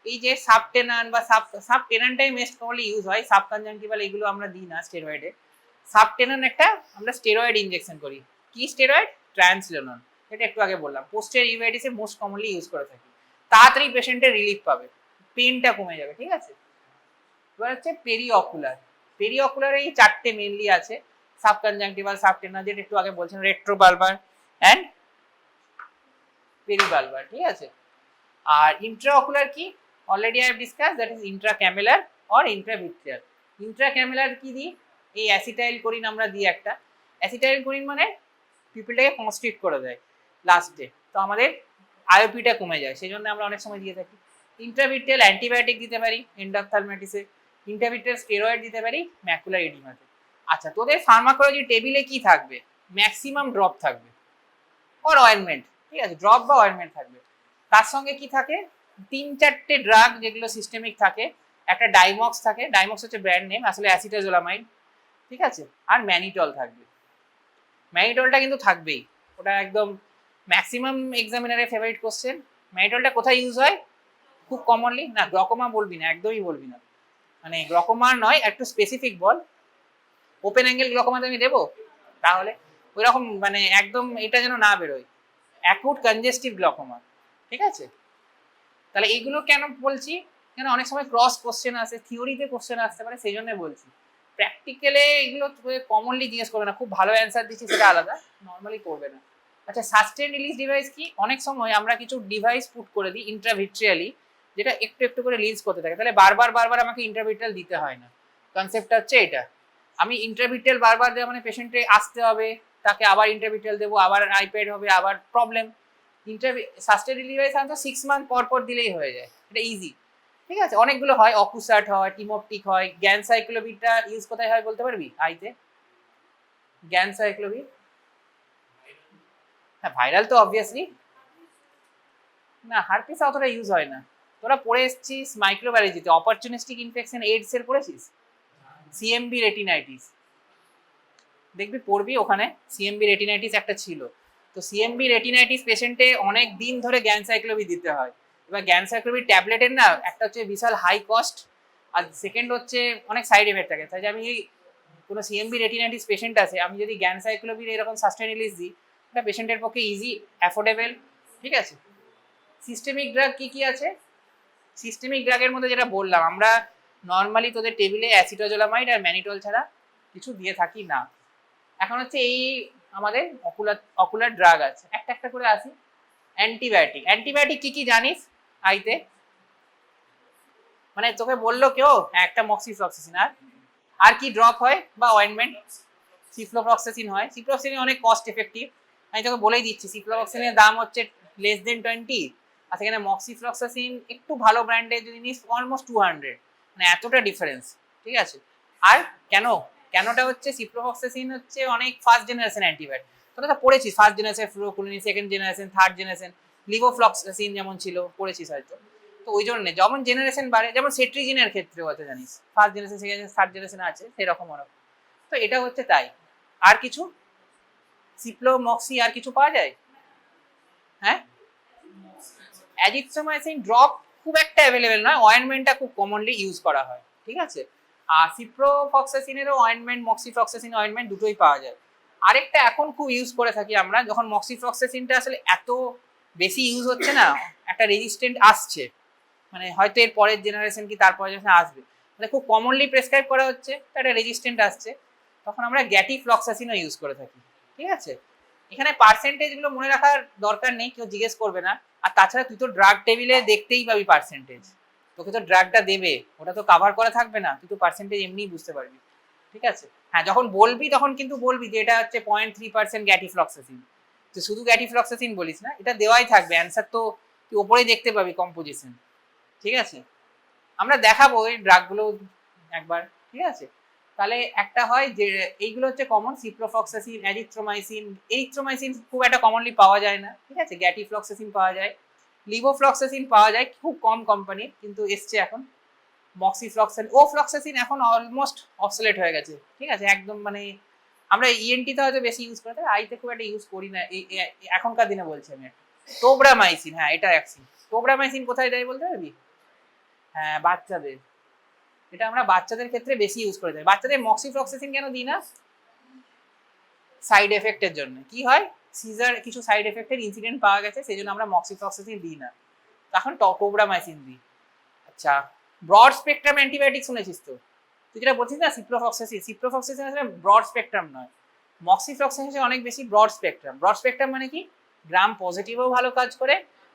S1: এই যে সাবটেনান বা সাবটেনানটাই মেস্ট কমনলি ইউজ হয়, সাবকনজাংটিভাল এগুলো আমরা দিই না স্টেরয়েডে। সাবটেনান একটা আমরা স্টেরয়েড ইনজেকশন করি। কি স্টেরয়েড? ট্রান্সলেনন, এটা একটু আগে বললাম। পোস্টের ইউভিআইটিসে মোস্ট কমনলি ইউজ করে থাকি। তাড়াতাড়ি পেশেন্টের রিলিফ পাবে, পেনটা কমে যাবে। ঠিক আছে। এবার হচ্ছে পেরিঅকুলারে এই 4টে মেইনলি আছে, সাবকনজাংটিভাল, সাবটেনাল, যেটা একটু আগে বলছেন, রেট্রোবালবার অ্যান্ড পেরিবালবার। ঠিক আছে। আর ইন্ট্রাঅকুলার কি? Already I have discuss, that is intracameral or intravitreal. Intracameral কি দিই? এই অ্যাসিটাইল কোরিন আমরা দিই একটা। অ্যাসিটাইল কোরিন মানে পিপলটাকে কনস্ট্রিক্ট করে দেয় লাস্টে, তো আমাদের আইওপিটা কমে যায়, সেই জন্য আমরা অনেক সময় দিয়ে থাকি। ইন্ট্রাভিট্রিয়াল অ্যান্টিবায়োটিক দিতে পারি এন্ডোপথ্যালমাইটিসে, ইন্ট্রাভিট্রিয়াল স্টেরয়েড দিতে পারি ম্যাকুলার এডিমাতে। আচ্ছা, তোদের ফার্মাকোলজি টেবিলে কি থাকবে? ম্যাক্সিমাম ড্রপ থাকবে অর অয়েনমেন্ট। ঠিক আছে, ড্রপ বা অয়েনমেন্ট থাকবে। তার সঙ্গে কি থাকে? 3-4টে ড্রাগ যেগুলো সিস্টেমিক থাকে। একটা ডাইমক্স থাকে, ডাইমক্স হচ্ছে ব্র্যান্ড নেম, আসলে অ্যাসিটাজোলামাইড। ঠিক আছে। আর ম্যানিটল থাকবে। ম্যানিটলটা কিন্তু থাকবেই, ওটা একদম ম্যাক্সিমাম এক্সামিনারে ফেভারিট কোশ্চেন। ম্যানিটলটা কোথায় ইউজ হয় খুব কমনলি? না, গ্লকোমা বলবি না, একদমই বলবি না। মানে গ্লকোমা নয়, একটু স্পেসিফিক বল। ওপেন অ্যাঙ্গেল গ্লকোমাতে আমি দেবো? তাহলে ওই রকম মানে একদম এটা যেন না বেরোয়, অ্যাকুট কনজেস্টিভ গ্লকোমা। ঠিক আছে। তাহলে এইগুলো কেন বলছি? কেন অনেক সময় ক্রস কোশ্চেন আসে, থিওরিতে কোশ্চেন আসতে পারে, সেই জন্য বলছি। প্র্যাকটিক্যালে এগুলো কমনলি জিজ্ঞেস করবে না, খুব ভালো অ্যান্সার দিচ্ছি সেটা আলাদা, নর্মালি করবে না। আচ্ছা, সাস্টেন রিলিজ ডিভাইস কি? অনেক সময় আমরা কিছু ডিভাইস পুট করে দিই ইন্ট্রাভিট্রিয়ালি, যেটা একটু একটু করে রিলিজ করতে থাকে, তাহলে বারবার বারবার আমাকে ইন্ট্রাভিট্রিয়াল দিতে হয় না। কনসেপ্টটা হচ্ছে এটা। আমি ইন্ট্রাভিট্রিয়াল বারবার দেওয়া মানে পেশেন্টে আসতে হবে, তাকে আবার ইন্ট্রাভিট্রিয়াল দেবো, আবার আইপ্যাড হবে, আবার প্রবলেম। সাস্টেন ডিভাইস আনতো 6 মান্থ পর পর দিলেই হয়ে যায়, এটা ইজি। ঠিক আছে। অনেকগুলো হয়, অকুসাট হয়, টিমপটিক হয়। গ্যান সাইক্লোভিরটা ইউজ কোথায় হয় বলতে পারবি? আইতে গ্যান সাইক্লোভির। হ্যাঁ, ভাইরাল তো অবভিয়াসলি না, হারপিস অতটা ইউজ হয় না। তোরা পড়ে এসেছিস মাইক্রোবায়োলজিতে অপরচুনিস্টিক ইনফেকশন এইডস এর পড়েছিস? সিএমবি রেটিনাইটিস দেখবি, পড়বি ওখানে। সিএমবি রেটিনাইটিস একটা ছিল, তো সিএমবি রেটিনাইটিস পেশেন্টে অনেক দিন ধরে গ্যানসাইক্লোভি দিতে হয়। এবার গ্যানসাইক্লোভি ট্যাবলেটের না একটা হচ্ছে বিশাল হাই কস্ট, আর সেকেন্ড হচ্ছে অনেক সাইড এফেক্ট থাকে। তাই আমি কোনো সিএমবি রেটিনাইটিস পেশেন্ট আছে, আমি যদি গ্যানসাইক্লোভির এরকম সাস্টেন রিলিজ দিই, এটা পেশেন্টের পক্ষে ইজি, অ্যাফোর্ডেবল। ঠিক আছে। সিস্টেমিক ড্রাগ কি কি আছে? সিস্টেমিক ড্রাগের মধ্যে যেটা বললাম, আমরা নর্মালি তোদের টেবিলে অ্যাসিটাজোলামাইড আর ম্যানিটল ছাড়া কিছু দিয়ে থাকি না। এখন হচ্ছে এই আমাদের অকুলার ড্রাগ আছে, একটা একটা করে আসি। অ্যান্টিবায়োটিক কি কি জানিস আইতে? মানে তোকে বললো কেউ একটা মক্সিফ্লক্সাসিন, আর কি ড্রপ হয় বা অয়েন্টমেন্ট? সিফ্লোফ্লক্সাসিন হয়। সিফ্লোফ্লক্সাসিন অনেক কস্ট এফেক্টিভ, আমি তোকে বলেই দিচ্ছি। সিফ্লোফ্লক্সাসিনের দাম হচ্ছে লেস দেন 20, আর সেখানে মক্সিফ্লক্সাসিন একটু ভালো ব্র্যান্ডের যদি নিস অলমোস্ট 200, মানে এতটা ডিফারেন্স। ঠিক আছে। আর কেনটা হচ্ছে সিফ্লোফ্লক্সাসিন হচ্ছে অনেক ফার্স্ট জেনারেশন অ্যান্টিবায়োটিক। তোরা তো পড়েছিস, first generation fluoroquinolone, second generation, third generation, levofloxacin যেমন ছিল, পড়েছিস হয়তো। তো ওই জন্য যেমন জেনারেশন বাড়ে, যেমন সেট্রিজিনের ক্ষেত্রেও আছে জানিস, first generation, second generation, third generation আছে, সেরকম ওরকম। তো এটা হচ্ছে তাই। আর কিছু সিপ্লো মক্সি আর কিছু পাওয়া যায়? হ্যাঁ, অ্যাজিথ্রোমাইসিন ড্রপ খুব একটা অ্যাভেলেবেল নয়, অয়েনমেন্টটা খুব কমনলি ইউজ করা হয়, ঠিক আছে। আর সিপ্রোফ্লক্সাসিনেরও অয়েনমেন্ট, মক্সিফ্লক্সাসিন অয়েনমেন্ট দুটোই পাওয়া যায়। আরেকটা এখন খুব ইউজ করে থাকি আমরা, যখন মক্সিফ্লক্সাসিনটা আসলে এত বেশি ইউজ হচ্ছে না, একটা রেজিস্ট্যান্ট আসছে, মানে হয়তো এর পরের জেনারেশন কি তারপরের জেনারেশন আসবে, মানে খুব কমনলি প্রেসক্রাইব করা হচ্ছে, তো একটা রেজিস্ট্যান্ট আসছে, তখন আমরা গ্যাটিফ্লক্সাসিনও ইউজ করে থাকি, ঠিক আছে। এখানে পার্সেন্টেজগুলো মনে রাখার দরকার নেই, কেউ জিজ্ঞেস করবে না। আর তাছাড়া তুই তো ড্রাগ টেবিলে দেখতেই পাবি পার্সেন্টেজ, তোকে তো ড্রাগটা দেবে, ওটা তো কাভার করা থাকবে না, তুই তো পার্সেন্টেজ এমনিই বুঝতে পারবি, ঠিক আছে। হ্যাঁ, যখন বলবি তখন কিন্তু বলবি যে এটা হচ্ছে 0.3% গ্যাটিফ্লক্সাসিন, তুই শুধু গ্যাটিফ্লক্সাসিন বলিস না, এটা দেওয়াই থাকবে অ্যান্সার, তো তুই ওপরেই দেখতে পাবি কম্পোজিশন, ঠিক আছে। আমরা দেখাবো এই ড্রাগগুলো একবার, ঠিক আছে। তাহলে একটা হয় যে এইগুলো হচ্ছে কমন, সিপ্রোফ্লক্সাসিন, অ্যাজিথ্রোমাইসিন। এরিথ্রোমাইসিন খুব একটা কমনলি পাওয়া যায় না, ঠিক আছে। গ্যাটিফ্লক্সাসিন পাওয়া যায়, লিভোফ্লক্সাসিন পাওয়া যায় খুব কম কোম্পানি, কিন্তু এসছে এখন। মক্সিফ্লক্সাসিন, ওফ্লক্সাসিন এখন অলমোস্ট অবসলেট হয়ে গেছে, ঠিক আছে, একদম। মানে আমরা ইএনটিতে হয়তো বেশি ইউজ করে থাকি, আইতে খুব একটা ইউজ করি না এখনকার দিনে, বলছি আমি। টোব্রামাইসিন, হ্যাঁ এটা ভ্যাকসিন। টোব্রামাইসিন কোথায় দেয় বলতে পারবি? হ্যাঁ, বাচ্চাদের, এটা আমরা বাচ্চাদের ক্ষেত্রে বেশি ইউজ করে থাকি। বাচ্চাদের মক্সিফ্লক্সাসিন কেন দিই না? সাইড এফেক্টের জন্য। কি হয়, সিজার কিছু সাইড এফেক্টের ইনসিডেন্ট পাওয়া গেছে, সেই জন্য আমরা মক্সিফ্লক্সাসিন দিই না, তখন টোব্রামাইসিন দিই। আচ্ছা, ব্রড স্পেকট্রাম অ্যান্টিবায়োটিক শুনেছিস তো? তুই যেটা বলছিস না সিপ্রোফ্লক্সাসিন, সিপ্রোফ্লক্সাসিন আসলে ব্রড স্পেকট্রাম নয়, মক্সিফ্লক্সাসিন অনেক বেশি ব্রড স্পেকট্রাম। ব্রড স্পেকট্রাম মানে কি, গ্রাম পজিটিভও ভালো কাজ করে,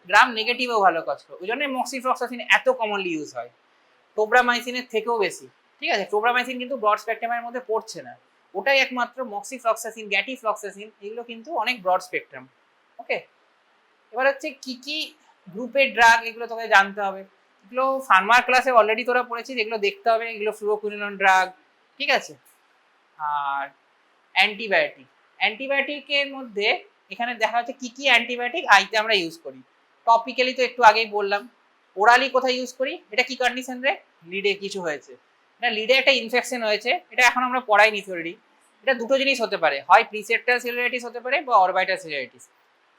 S1: গ্রাম নেগেটিভও ভালো কাজ করে, ওই জন্য মক্সিফ্লক্সাসিন এত কমনলি ইউজ হয়, টোব্রামাইসিনের থেকেও বেশি, ঠিক আছে। টোব্রামাইসিন কিন্তু ব্রড স্পেকট্রামের মধ্যে পড়ছে না, ওটাই একমাত্র মক্সিফ্লক্সাসিন, গ্যাটিফ্লক্সাসিন, এগুলো কিন্তু অনেক ব্রড স্পেকট্রাম। ওকে, এবার হচ্ছে কি কি গ্রুপের ড্রাগ, এগুলো তোকে জানতে হবে। এগুলো ফার্মা ক্লাসে অলরেডি তোরা পড়েছিস, এগুলো দেখতে হবে। এগুলো ফ্লুরোকুইনোন ড্রাগ, ঠিক আছে। আর অ্যান্টিবায়োটিক, অ্যান্টিবায়োটিকের মধ্যে এখানে দেখা যাচ্ছে কি কি অ্যান্টিবায়োটিক আইতে আমরা ইউজ করি। টপিক্যালি তো একটু আগেই বললাম। ওরালি কোথায় ইউজ করি, এটা কি কন্ডিশন রে, লিডে কিছু হয়েছে, এটা লিডে একটা ইনফেকশন হয়েছে, এটা এখন আমরা পড়াইনি থিওরি। এটা দুটো জিনিস হতে পারে, হয় প্রিসেপ্টাল সেলুলাইটিস হতে পারে বা অরবাইটাল সেলুলাইটিস।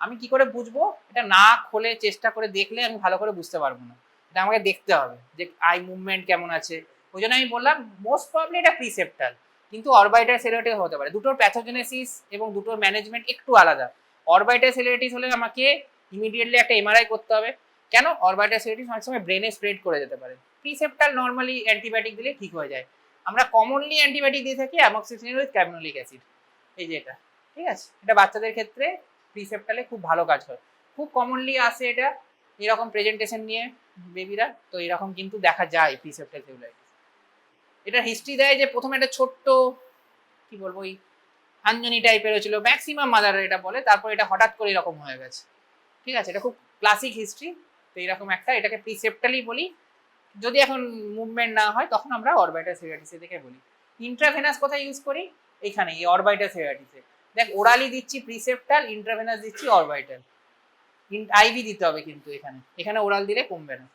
S1: আমি কি করে বুঝবো? এটা না খোলে চেষ্টা করে দেখলে আমি ভালো করে বুঝতে পারবো না, এটা আমাকে দেখতে হবে যে আই মুভমেন্ট কেমন আছে। ওই জন্য আমি বললাম মোস্ট প্রবলি এটা প্রিসেপ্টাল, কিন্তু অরবাইটাল সেলুলাইটিস হতে পারে। দুটোর প্যাথোজেনেসিস এবং দুটোর ম্যানেজমেন্ট একটু আলাদা। অরবাইটাল সেলুলাইটিস হলে আমাকে ইমিডিয়েটলি একটা এমআরআই করতে হবে। কেন? অরবাইটাল সেলুলাইটিস অনেক সময় ব্রেনে স্প্রেড করে যেতে পারে। প্রিসেপ্টাল নর্মালি অ্যান্টিবায়োটিক দিলে ঠিক হয়ে যায়। আমরা কমনলি অ্যান্টিবায়োটিক দিয়ে থাকি অ্যামক্সিসিলিন উইথ ক্যাবনোলিক অ্যাসিড, এই যে এটা, ঠিক আছে। এটা বাচ্চাদের ক্ষেত্রে প্রিসেপ্টালে খুব ভালো কাজ করে, খুব কমনলি আসে এটা এরকম প্রেজেন্টেশন নিয়ে বেবিরা, তো এরকম কিন্তু দেখা যায় প্রিসেপ্টাল সেলুলাইটিস। এটা হিস্ট্রি দেয় যে প্রথমে একটা ছোট্ট কি বলবো ওই আঞ্জনি টাইপের হয়েছিল, ম্যাক্সিমাম মাদাররা এটা বলে, তারপর এটা হঠাৎ করে এরকম হয়ে গেছে, ঠিক আছে। এটা খুব ক্লাসিক হিস্ট্রি, তো এরকম একটা, এটাকে প্রিসেপ্টালি বলি। যদি এখন মুভমেন্ট না হয় তখন আমরা অরবাইটাল সেলুলাইটিসে দেখে বলি। ইন্ট্রাভেনাস কোথায় ইউজ করি? এইখানে এই অরবাইটাল সেলুলাইটিসে। দেখ, ওরালি দিচ্ছি প্রিসেপ্টাল, ইন্ট্রাভেনাস দিচ্ছি অরবাইটাল। আইভি দিতে হবে কিন্তু এখানে, এখানে ওরাল দিলে কমবে না।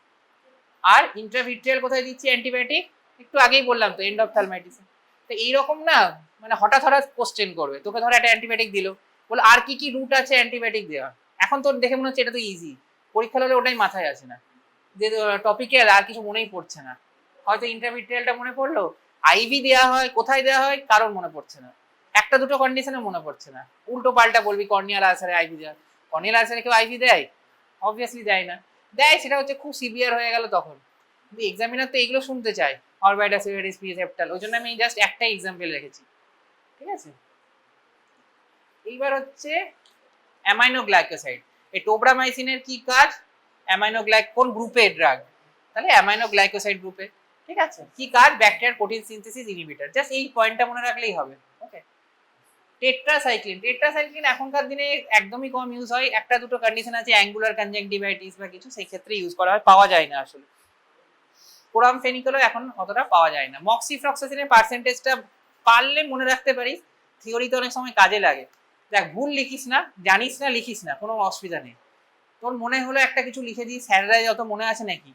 S1: আর ইন্ট্রাভিট্রিয়াল কোথায় দিচ্ছি অ্যান্টিবায়োটিক? একটু আগেই বললাম তো, এন্ডোফথালমাইটিসে। তো এইরকম না, মানে হঠাৎ হঠাৎ কোশ্চেন করবে, তোকে ধরো একটা অ্যান্টিবায়োটিক দিল, বলে আর কি কি রুট আছে অ্যান্টিবায়োটিক দেওয়া। এখন তোর দেখে মনে হচ্ছে এটা তো ইজি, পরীক্ষা হলে ওটাই মাথায় আসে না, যে টপিক্যাল আর কিছু মনেই পড়ছে না। হয়তো ইন্টারভিট্রিয়ালটা মনে পড়লো, আইভি দেওয়া হয়, কোথায় দেওয়া হয় কারোর মনে পড়ছে না, একটা দুটো কন্ডিশনে মনে পড়ছে না, উল্টো পাল্টা বলবি কর্নিয়াল আলসারে আইভি দেওয়া। কর্নিয়াল আলসারে কেউ আইভি দেয়? অবভিয়াসলি দেয় না। দেয় সেটা হচ্ছে খুব সিভিয়ার হয়ে গেল তখন, কিন্তু এক্সামিনার তো এইগুলো শুনতে চায়, অরবাইটাল সেলুলাইটিস, প্রিসেপ্টাল, ওই জন্য আমি জাস্ট একটা এক্সাম্পল রেখেছি, ঠিক আছে। এইবার হচ্ছে অ্যামাইনো গ্লাইকোসাইড। এই টোব্রামাইসিনের কি কাজ? অ্যামাইনো কোন গ্রুপের ড্রাগ? তাহলে অ্যামাইনো গ্লাইকোসাইড গ্রুপে, ঠিক আছে। কি কাজ? ব্যাকটেরিয়ার প্রোটিন সিনথেসিস ইনহিবিটর, জাস্ট এই পয়েন্টটা মনে রাখলেই হবে। ওকে। টেট্রাসাইক্লিন, টেট্রাসাইক্লিন এখনকার দিনে একদমই কম ইউজ হয়, একটা দুটো কন্ডিশন আছে, অ্যাঙ্গুলার কনজাংটিভাইটিস বা কিছু, সেই ক্ষেত্রে ইউজ করা হয়, পাওয়া যায় না আসলে। কোরামফেনিকলও এখন অতটা পাওয়া যায় না। মক্সিফ্লক্সাসিনের পার্সেন্টেজটা পারলে মনে রাখতে পারিস, থিওরিতে অনেক সময় কাজে লাগে। দেখ, ভুল লিখিস না, জানিস না লিখিস না, কোনো অসুবিধা নেই। তোর মনে হলো একটা কিছু লিখে দিই, স্যাররা যত মনে আছে নাকি,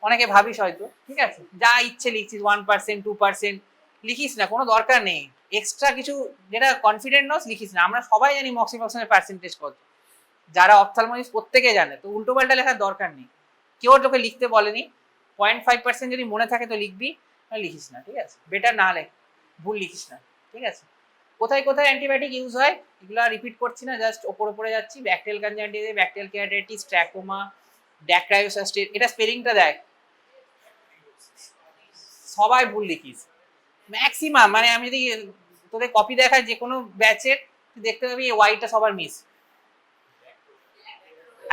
S1: অনেকে ভাবিস হয়তো, ঠিক আছে, যা ইচ্ছে লিখছিস, 1% 2% লিখিস না, কোনো দরকার নেই। এক্সট্রা কিছু যেটা কনফিডেন্ট নস লিখিস না। আমরা সবাই জানি মক্সিফ্লক্সাসিনের পার্সেন্টেজ কত, যারা অপথ্যালমোলজিস্ট প্রত্যেকে জানে, তো উল্টো পাল্টা লেখার দরকার নেই। কেউ তোকে লিখতে বলেনি, 0.5% যদি মনে থাকে তো লিখবি, লিখিস না, ঠিক আছে, বেটার না হলে ভুল লিখিস না, ঠিক আছে। কোথায় কোথায় অ্যান্টিবায়োটিক ইউজ হয় এগুলো রিপিট করছি না, জাস্ট ওপরে যাচ্ছি। ব্যাকটেরিয়াল কনজাংটিভিটিস, ব্যাকটেরিয়াল কেরাটিটিস, ট্র্যাকোমা, ড্যাক্রায়োসাস্টিস, এটা স্পেলিংটা দেখ, সবাই ভুল লিখিস ম্যাক্সিমাম। মানে আমি যদি তোদের কপি দেখাই যে কোনো ব্যাচের, তুই দেখতে পাবি এই ওয়াইটা সবার মিস।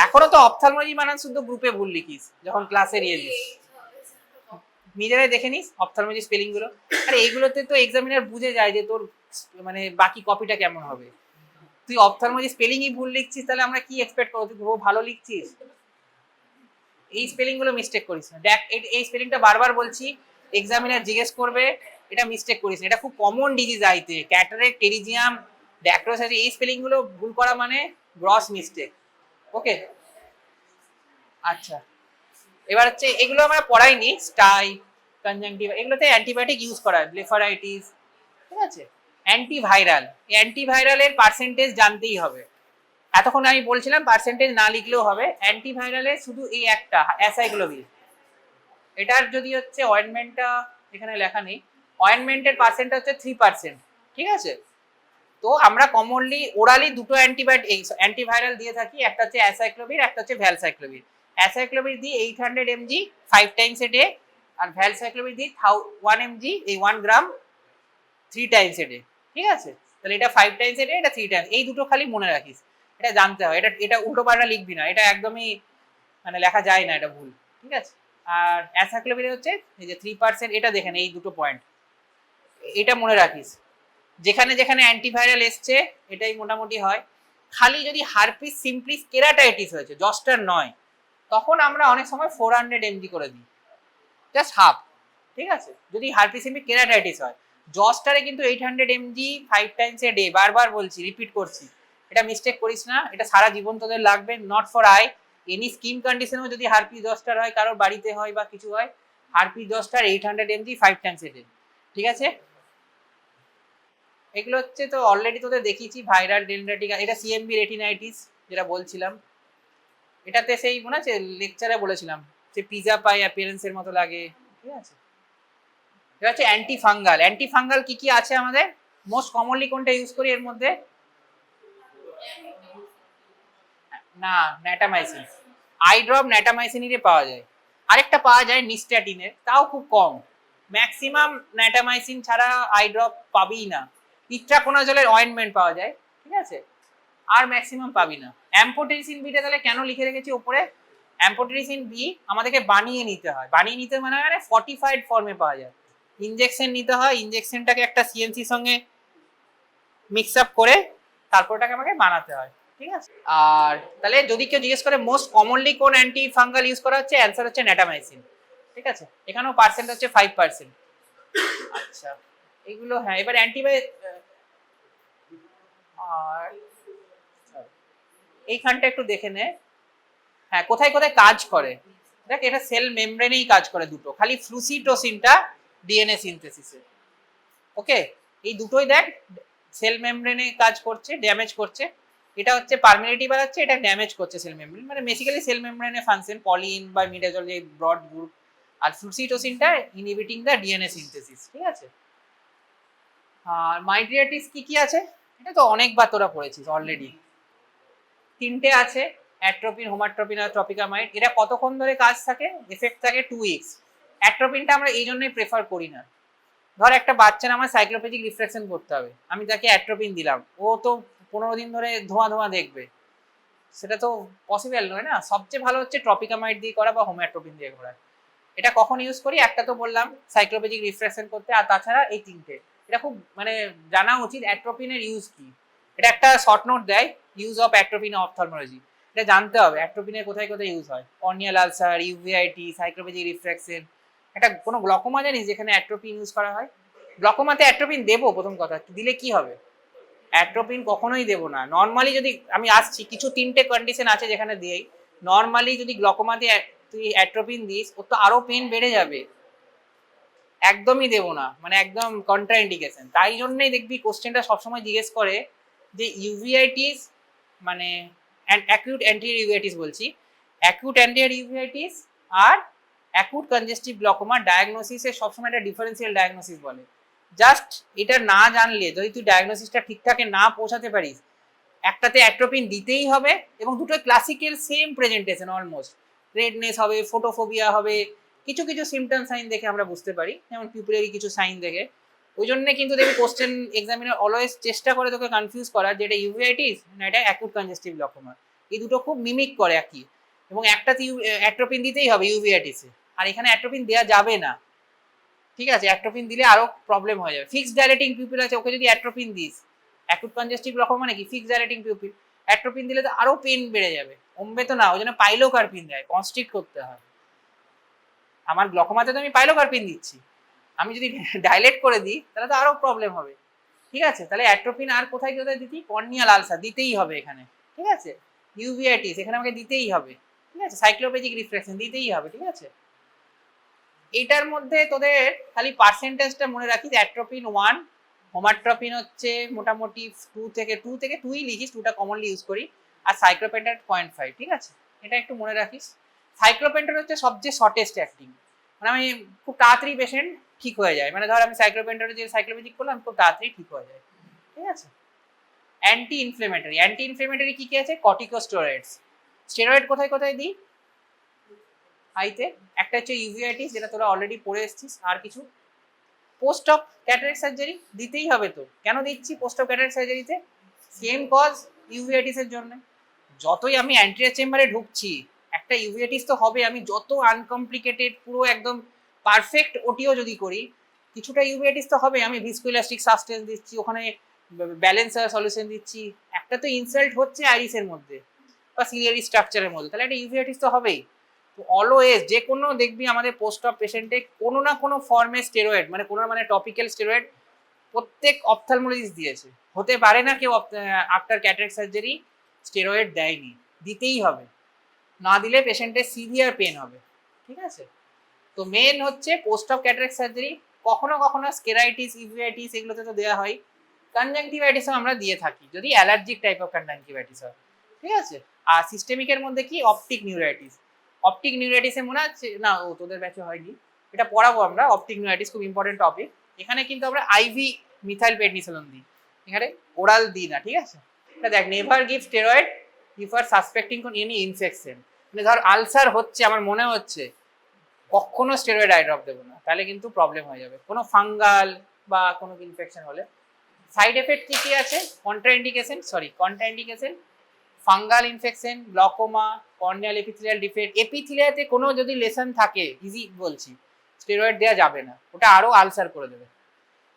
S1: এখনো তো অপথ্যালমোলজি বানান শুদ্ধ গ্রুপে ভুল লিখিস যখন ক্লাসে নিয়ে দিস, নিজেরাই দেখে নিস অপথ্যালমোলজি স্পেলিং গুলো। আরে এইগুলোতে তো এক্সামিনার বুঝে যায় যে তোর মানে বাকি কপিটা কেমন হবে। তুই অপথ্যালমোলজি স্পেলিংই ভুল লিখছিস, তাহলে আমরা কি এক্সপেক্ট করব তুই খুব ভালো লিখছিস? এই স্পেলিং গুলো মিস্টেক করিস না। দেখ এই স্পেলিংটা বারবার বলছি, এক্সামিনার জিজ্ঞেস করবে, এটা মিস্টেক করিস না, এটা খুব কমন ডিজিজ আইতে, ক্যাটারেক্ট, টেরিজিয়াম, ড্যাক্রোসাইটিস, এই স্পেলিং গুলো ভুল করা মানে গ্রস মিস্টেক। ওকে, আচ্ছা, এবার হচ্ছে এগুলো আমরা পড়াইনি, স্টাই, কনজাংটিভ, এগুলোতে অ্যান্টিবায়োটিক ইউজ করা হয়, ব্লেফারাইটিস, ঠিক আছে। অ্যান্টিভাইরাল, অ্যান্টিভাইরালের পার্সেন্টেজ জানতেই হবে। এতক্ষণ আমি বলছিলাম পার্সেন্টেজ না লিখলেও হবে। অ্যান্টিভাইরালের শুধু এই একটা অ্যাসাইক্লোভির, এটার যদি হচ্ছে অয়েন্টমেন্টটা এখানে লেখা নেই, অয়েন্টমেন্টের পার্সেন্ট হচ্ছে 3%, ঠিক আছে। তো আমরা কমনলি ওরালি দুটো অ্যান্টিভাইরাল দিয়ে থাকি, একটা হচ্ছে অ্যাসাইক্লোভির, একটা হচ্ছে ভ্যালসাইক্লোভির। অ্যাসাইক্লোভির দিই 800 mg 5 টাইমস এ ডে, আর ভ্যালসাইক্লোভির দিই 1 mg, এই 1 গ্রাম 3 টাইমস এ ডে, ঠিক আছে। তাহলে এটা 5 টাইমস এ ডে, এটা 3 টাইমস, এই দুটো খালি মনে রাখিস, এটা জানতে হয়। এটা উল্টো পাল্টা লিখবি না, এটা একদমই মানে লেখা যায় না, এটা ভুল, ঠিক আছে। আর অ্যাসাইক্লোভির হচ্ছে এই যে 3%, এটা দেখেন এই দুটো পয়েন্ট, এটা মনে রাখিস। যেখানে যেখানে অ্যান্টিভাইরাল এসছে এটাই মোটামুটি হয়। খালি যদি হারপিস সিম্পলিস কেরাটাইটিস হয়েছে, জস্টার নয়, তখন আমরা অনেক সময় 400 mg করে দিই, জাস্ট হাফ, ঠিক আছে। যদি হারপিস সিম্পলিস কেরাটাইটিস হয়, জস্টারে কিন্তু 800 mg 5 টাইমস এ ডে, বারবার বলছি, রিপিট করছি, এটা মিস্টেক করিস না, এটা সারা জীবন তোদের লাগবে। Not for eye, any skin কন্ডিশনেও যদি হারপিস জস্টার হয়, কারোর বাড়িতে হয় বা কিছু হয়, herpes zoster 800 mg 5 Times a day, ঠিক আছে। এগুলো হচ্ছে তো অলরেডি তোদের দেখিয়েছি, ভাইরাল ডেনড্রাইটিস, এটা সিএমবি রেটিনাইটিস যেটা বলছিলাম, এটাতে সেই মনে আছে লেকচারে বলেছিলাম যে পিজা পাই অ্যাপিয়ারেন্সের মতো লাগে, ঠিক আছে। এটা হচ্ছে অ্যান্টিফাঙ্গাল। অ্যান্টিফাঙ্গাল কি কি আছে আমাদের, মোস্ট কমনলি কোনটা ইউজ করি এর মধ্যে? না, ন্যাটামাইসিন, আই ড্রপ ন্যাটামাইসিনেরই পাওয়া যায়, আরেকটা পাওয়া যায় নিস্ট্যাটিনের, তাও খুব কম। ম্যাক্সিমাম ন্যাটামাইসিন ছাড়া আই ড্রপ পাবিই না। ইট্রাকোনাজলের অয়েন্টমেন্ট পাওয়া যায়, ঠিক আছে, আর ম্যাক্সিমাম পাবি না। অ্যাম্পোটেরিসিন বিটা তাহলে কেন লিখে রেখেছি ওপরে, অ্যাম্পোটেরিসিন বি আমাদেরকে বানিয়ে নিতে হয়, বানিয়ে নিতে মানে ফর্টিফাইড ফর্মে পাওয়া যায়, ইনজেকশন নিতে হয়, ইনজেকশনটাকে একটা সিএনসির সঙ্গে মিক্স আপ করে তারপর ওটাকে আমাকে বানাতে হয়, ঠিক আছে। আর তাহলে যদি কেউ জিজ্ঞেস করে মোস্ট কমনলি কোন অ্যান্টি ফাঙ্গাল ইউজ করা হচ্ছে, অ্যান্সার হচ্ছে ন্যাটামাইসিন, ঠিক আছে। এখানেও পার্সেন্ট হচ্ছে 5%। আচ্ছা, এগুলো হ্যাঁ। এবার অ্যান্টিবায়োটিক, আর এইখানটা একটু দেখে নে, হ্যাঁ কোথায় কোথায় কাজ করে দেখ। এটা সেল মেমব্রেনেই কাজ করে দুটো, খালি ফ্লুসিটোসিনটা ডিএনএ সিনথেসিসে, ওকে। এই দুটোই দেখ সেল মেমব্রেনে কাজ করছে, ড্যামেজ করছে। এটা হচ্ছে পারমিনেটিভ বাড়াচ্ছে, এটা ড্যামেজ করছে সেল মেমব্রেন, মানে বেসিক্যালি সেল মেমব্রেনে ফাংশন পলিন বা মিডাজল, যে ব্রড গ্রুপ। আর ফ্লুসিটোসিনটা ইনহিবিটিং দ্য ডিএনএ সিনথেসিস, ঠিক আছে। আর মাইট্রিয়াটিস কি কি আছে, এটা তো অনেকবার তোরা পড়েছিস অলরেডি। তিনটে আছে, অ্যাট্রোপিন, হোমাট্রোপিন আর ট্রপিকামাইড। এরা কতক্ষণ ধরে কাজ থাকে, এফেক্ট থাকে 2 উইকস। অ্যাট্রোপিনটা আমরা এই জন্যই প্রেফার করি না। ধর একটা বাচ্চার আমার সাইক্লোপ্যাথিক রিফ্লেকশন করতে হবে, আমি তাকে অ্যাট্রোপিন দিলাম, ও তো 15 দিন ধরে ধোঁয়া ধোঁয়া দেখবে, সেটা তো পসিবল নয় না। সবচেয়ে ভালো হচ্ছে ট্রপিকামাইড দিয়ে করা বা হোমাট্রোপিন দিয়ে করা। এটা কখন ইউজ করি, একটা তো বললাম সাইক্লোপ্যাথিক রিফ্লেকশন করতে, আর তাছাড়া এই তিনটে। এটা খুব মানে জানা উচিত অ্যাট্রোপিনের ইউজ কি। এটা একটা শর্ট নোট দেয়, ইউজ অফ অ্যাট্রোপিন অপথলমোলজি, এটা জানতে হবে অ্যাট্রোপিনের কোথায় কোথায় ইউজ হয়। Corneal ulcer, uveitis, cycloplegic refraction. একটা কোনো গ্লকোমা জানিস যেখানে অ্যাট্রোপিন ইউজ করা হয়? গ্লকোমাতে অ্যাট্রোপিন দেবো, প্রথম কথা দিলে কি হবে, অ্যাট্রোপিন কখনোই দেবো না। নর্মালি যদি আমি আসছি, কিছু তিনটে কন্ডিশন আছে যেখানে দিই। নর্মালি যদি গ্লকোমাতে তুই অ্যাট্রোপিন দিস, ওর তো আরো পেন বেড়ে যাবে, একদমই দেবো না, মানে একদম কন্ট্রাইন্ডিকেশন। তাই জন্যই দেখবি কোশ্চেনটা সবসময় জিজ্ঞেস করে যে ইউভিআইটিস মানে অ্যাকিউট অ্যান্টিরিয়ার ইউভিআইটিস বলছি, অ্যাকিউট অ্যান্টিরিয়ার ইউভিআইটিস আর অ্যাকুট কনজেস্টিভ গ্লকোমা ডায়াগনোসিসে সবসময় একটা ডিফারেন্সিয়াল ডায়াগনোসিস বলে, জাস্ট এটা না জানলে যদি তুই ডায়াগনোসিসটা ঠিকঠাকে না পৌঁছাতে পারিস, একটাতে অ্যাট্রোপিন দিতেই হবে, এবং দুটো classical same presentation almost, redness হবে, ফোটোফোবিয়া হবে, কিছু কিছু সিমটম সাইন দেখে আমরা বুঝতে পারি, যেমন পিউপিলারি কিছু সাইন দেখে। ওই জন্য কিন্তু দেখবি কোশ্চেন এক্সামিনার অলওয়েজ চেষ্টা করে তোকে কনফিউজ করার যে এটা ইউভিআইটিস না এটা অ্যাকুট কনজেস্টিভ গ্লকোমা। এই দুটো খুব মিমিক করে একই, এবং একটাতে অ্যাট্রোপিন দিতেই হবে ইউভিআইটিসে, আর এখানে অ্যাট্রোপিন দেওয়া যাবে না। ঠিক আছে, অ্যাট্রোপিন দিলে আরো প্রবলেম হয়ে যাবে। ফিক্সড ডাইলেটিং পিউপিল আছে, ওকে যদি atropine this, acute congestive glaucoma মানে কি ফিক্সড ডাইলেটিং পিউপিল, অ্যাট্রোপিন দিলে তো আরো পেন বেড়ে যাবে, কমবে তো না, ওই জন্য পাইলোকার্পিন দেয়, কনস্ট্রিক্ট করতে হয়। আমার গ্লকোমাতে তো আমি পাইলোকার্পিন দিচ্ছি, আমি যদি ডাইলেট করে দিই তাহলে তো আরো প্রবলেম হবে। ঠিক আছে, তাহলে অ্যাট্রোপিন আর কোথায় কোথায় দিতি, কর্নিয়াল আলসার দিতেই হবে এখানে। ঠিক আছে, ইউভিআইটিস এখানে আমাকে দিতেই হবে। ঠিক আছে, সাইক্লোপেজিক রিফ্লেকশন দিতেই হবে। ঠিক আছে, এটার মধ্যে তোদের খালি পার্সেন্টেজটা মনে রাখিস, অ্যাট্রোপিন 1, হোমাট্রোপিন হচ্ছে মোটামুটি 2 লিখিস, 2টা কমনলি ইউজ করি, আর সাইক্লোপেন্টার 0.5। ঠিক আছে, এটা একটু মনে রাখিস। সাইক্লোপেন্টার হচ্ছে সবচেয়ে শর্টেস্ট অ্যাক্টিং, মানে আমি খুব তাড়াতাড়ি পেশেন্ট ঠিক হয়ে যায়, মানে ধর আমি সাইক্লোপেন্টারে যে সাইক্লোপেজিক করলাম খুব তাড়াতাড়ি ঠিক হয়ে যায়। ঠিক আছে, অ্যান্টি ইনফ্লেমেটরি কি কি আছে, কর্টিকোস্টেরয়েডস। স্টেরয়েড কোথায় কোথায় দিই, আইতে একটা হচ্ছে ইউভিআইটিস যেটা তোরা অলরেডি পড়ে এসেছিস, আর কিছু পোস্ট অফ ক্যাটারাক্ট সার্জারি দিতেই হবে। তো কেন দিচ্ছি পোস্ট অফ ক্যাটারাক্ট সার্জারিতে, সেম কজ ইউভিআইটিস এর জন্য। যতই আমি অ্যান্টিরিয়র চেম্বারে ঢুকছি একটা ইউভিআইটিস তো হবে, আমি যত আনকমপ্লিকেটেড পুরো একদম পারফেক্ট ওটিও যদি করি, কিছুটা ইউভিআইটিস তো হবে। আমি ভিসকোইলাস্টিক সাবস্টেন্স দিচ্ছি, ওখানে ব্যালেন্সার সলিউশন দিচ্ছি, একটা তো ইনসাল্ট হচ্ছে আইরিসের মধ্যে বা সিলিয়ারি স্ট্রাকচারের মধ্যে, তাহলে একটা ইউভিআইটিস তো হবেই। তো অলওয়েজ যে কোনো দেখবি আমাদের পোস্ট অফ পেশেন্টে কোনো না কোনো ফর্মে স্টেরয়েড, মানে কোনো মানে টপিক্যাল স্টেরয়েড প্রত্যেক অপথ্যালমোলজিস্ট দিয়েছে, হতে পারে না কেউ আফটার ক্যাটারাক্ট সার্জারি স্টেরয়েড দেয়নি, দিতেই হবে, না দিলে পেশেন্টের সিভিয়ার পেন হবে। ঠিক আছে, তো মেন হচ্ছে পোস্ট অফ ক্যাটারাক্ট সার্জারি, কখনো কখনো স্কেরাইটিস ইউভিআইটিস এগুলোতে তো দেওয়া হয়, কনজাংটিভাইটিসও আমরা দিয়ে থাকি যদি অ্যালার্জিক টাইপ অফ কনজাংটিভাইটিস হয়। ঠিক আছে, আর সিস্টেমিকের মধ্যে কি অপটিক নিউরাইটিসে মনে আছে না, ও তোদের ব্যাচে হয়নি, এটা পড়াবো আমরা। অপটিক নিউরাইটিস খুব ইম্পর্টেন্ট টপিক, এখানে কিন্তু আমরা আইভি মিথাইল প্রেডনিসোলোন দিই, এখানে ওরাল দিই না। ঠিক আছে, এটা দেখ, never give steroid if are suspecting কোন এনি ইনফেকশন, মানে ধর আলসার হচ্ছে আমার মনে হচ্ছে, কখনো স্টেরয়েড আই ড্রপ দেবো না, তাহলে কিন্তু প্রবলেম হয়ে যাবে কোনো ফাঙ্গাল বা কোনো ইনফেকশন হলে। সাইড এফেক্ট কি কি আছে, contraindication, fungal infection, glaucoma, corneal epithelial defect, এপিথেলিয়াতে কোনো যদি লেসন থাকে, ইজি বলছি, স্টেরয়েড দেওয়া যাবে না, ওটা আরো আলসার করে দেবে।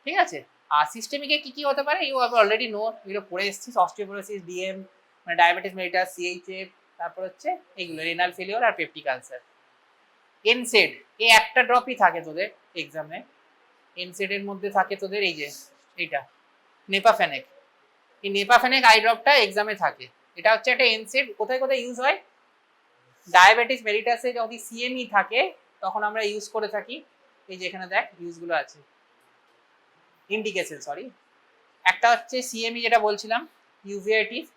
S1: ঠিক আছে, আর সিস্টেমিকে কি কি হতে পারে ইউ হ্যাভ অলরেডি নো, এগুলো পড়ে এসেছিস, অস্টিওপোরোসিস, ডিএম মানে ডায়াবেটিস মেলিটাস, সিএইচএফ, তারপর হচ্ছে এইগুলো রেনাল ফেলিওর আর পেপটিক আলসার। এনসেড এই একটা ড্রপই থাকে তোদের এক্সামে, এনসেড এর মধ্যে থাকে তোদের এই যে এইটা নেপাফেনেক, এই নেপাফেনেক আই ড্রপটা এক্সামে থাকে, এটা হচ্ছে একটা এনসেড। কোথায় কোথায় ইউজ হয়, ডায়াবেটিস মেলিটাসে যদি সিএমই থাকে তখন আমরা ইউজ করে থাকি, এই যে এখানে দেখ ইউজগুলো আছে, ইন্ডিকেশন সরি, একটা হচ্ছে সিএমই যেটা বলছিলাম, ইউভিআইটিস,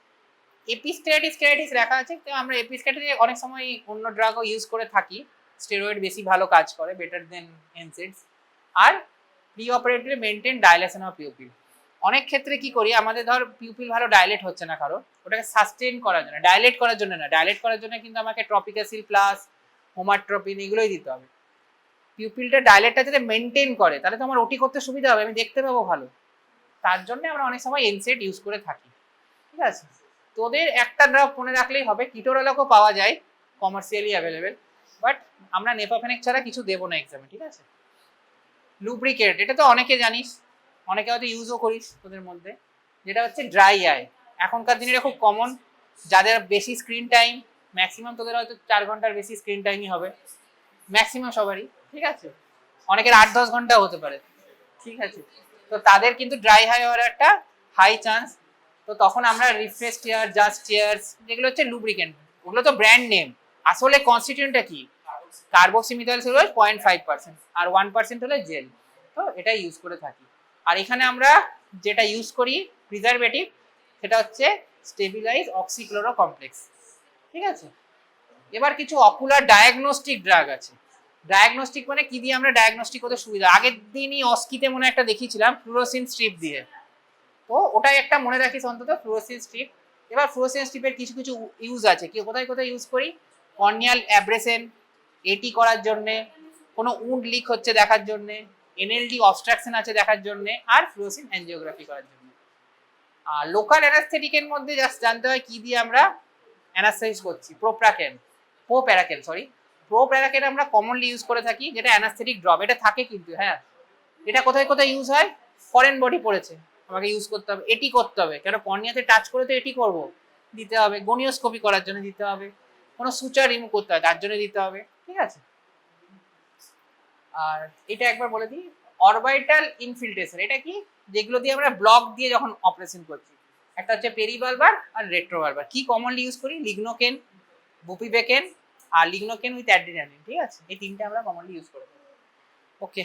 S1: এপিস্ক্লেরাইটিস রাখা আছে, তো আমরা এপিস্ক্লেরাইটিসে অনেক সময় অন্য ড্রাগও ইউজ করে থাকি, স্টেরয়েড বেশি ভালো কাজ করে, বেটার দেন এনসেডস। আর pre operatory maintain dilation of pupil, অনেক ক্ষেত্রে কি করি, আমাদের ধর পিউপিল ভালো ডাইলেট হচ্ছে না কারো, ওটাকে সাস্টেন করার জন্য, ডাইলেট করার জন্য না, ডাইলেট করার জন্য কিন্তু আমাকে ট্রপিকাসিল প্লাস হোমাট্রপিন এগুলোই দিতে হবে। পিউপিলটা ডাইলেটটা যাতে মেনটেন করে, তাহলে তো আমার ওটি করতে সুবিধা হবে, আমি দেখতে পাবো ভালো, তার জন্য আমরা অনেক সময় এনসেড ইউজ করে থাকি। ঠিক আছে, তোদের একটা ড্রপ মনে রাখলেই হবে, কিটোরালকও পাওয়া যায় কমার্শিয়ালি অ্যাভেলেবেল, বাট আমরা নেপাফেনেক ছাড়া কিছু দেবো না এক্সামে। ঠিক আছে, লুব্রিকেট, এটা তো অনেকে জানিস, অনেকে হয়তো ইউজও করিস তোদের মধ্যে, যেটা হচ্ছে ড্রাই আই, এখনকার দিনে খুব কমন, যাদের বেশি স্ক্রিন টাইম, ম্যাক্সিমাম তোদের হয়তো 4 ঘন্টার বেশি স্ক্রিন টাইমই হবে, ম্যাক্সিমাম সবারই। ঠিক আছে, অনেকের 8-10 ঘন্টা হতে পারে। ঠিক আছে, তো তাদের কিন্তু ড্রাই হাই হওয়ার একটা হাই চান্স, তো তখন আমরা রিফ্রেশ টিয়ার, জাস্ট টিয়ার্স, যেগুলো হচ্ছে লুব্রিকেন্ট, ওগুলো তো ব্র্যান্ড নেম, আসলে কনস্টিটিউয়েন্টটা কি, কার্বক্সিমিথাইল সেলুলোজ 0.5% আর 1% হলো জেল, তো এটা ইউজ করে থাকি। আর এখানে আমরা যেটা ইউজ করি প্রিজারভেটিভ, সেটা হচ্ছে স্টেবিলাইজ অক্সিক্লোরো কমপ্লেক্স। ঠিক আছে, এবার কিছু অকুলার ডায়াগনস্টিক ড্রাগ আছে। ডায়াগনস্টিক মানে কি দিয়ে আমরা ডায়াগনস্টিক করতে সুবিধা, আগের দিনই অস্কিতে মনে একটা দেখিয়েছিলাম ফ্লুরোসিন স্ট্রিপ দিয়ে, তো ওটাই একটা মনে রাখিস অন্তত, ফ্লুরোসিন স্ট্রিপ। এবার ফ্লুরোসিন স্ট্রিপের কিছু কিছু ইউজ আছে, কি কোথায় কোথায় ইউজ করি, কর্নিয়াল অ্যাব্রেশন এটি করার জন্যে, কোনো উন্ড লিক হচ্ছে দেখার জন্যে, এনএলডি অবস্ট্রাকশন আছে দেখার জন্যে, আর ফ্লুরোসিন অ্যাঞ্জিওগ্রাফি করার জন্য। আর লোকাল অ্যানাস্থেটিকের মধ্যে জাস্ট জানতে হয় কি দিয়ে আমরা অ্যানাস্থেসিস করছি, প্রোপ্যারাকেন আমরা কমনলি ইউজ করে থাকি, যেটা অ্যানাস্থেটিক ড্রপ, এটা থাকে কিন্তু হ্যাঁ। এটা কোথায় কোথায় ইউজ হয়, ফরেন বডি পড়েছে আমাকে ইউজ করতে হবে, এটি করতে হবে, কেন কর্নিয়াতে টাচ করে তো এটি করব, দিতে হবে, গনিওস্কোপি করার জন্য দিতে হবে, কোনো সুচার রিমুভ করতে হয় তার জন্য দিতে হবে, ঠিক আছে। আর এটা একবার বলে দিই, অরবাইটাল ইনফিল্ট্রেশন এটা কি, যেগুলো দিয়ে আমরা ব্লক দিয়ে যখন অপারেশন করছি, একটা হচ্ছে পেরিবালবার আর রেট্রোবালবার। কি কমনলি ইউজ করি, lignocaine, বুপিবেকেন R lignocaine with adrenaline, ঠিক আছে, এই তিনটে আমরা কমনলি ইউজ করে থাকি। ওকে।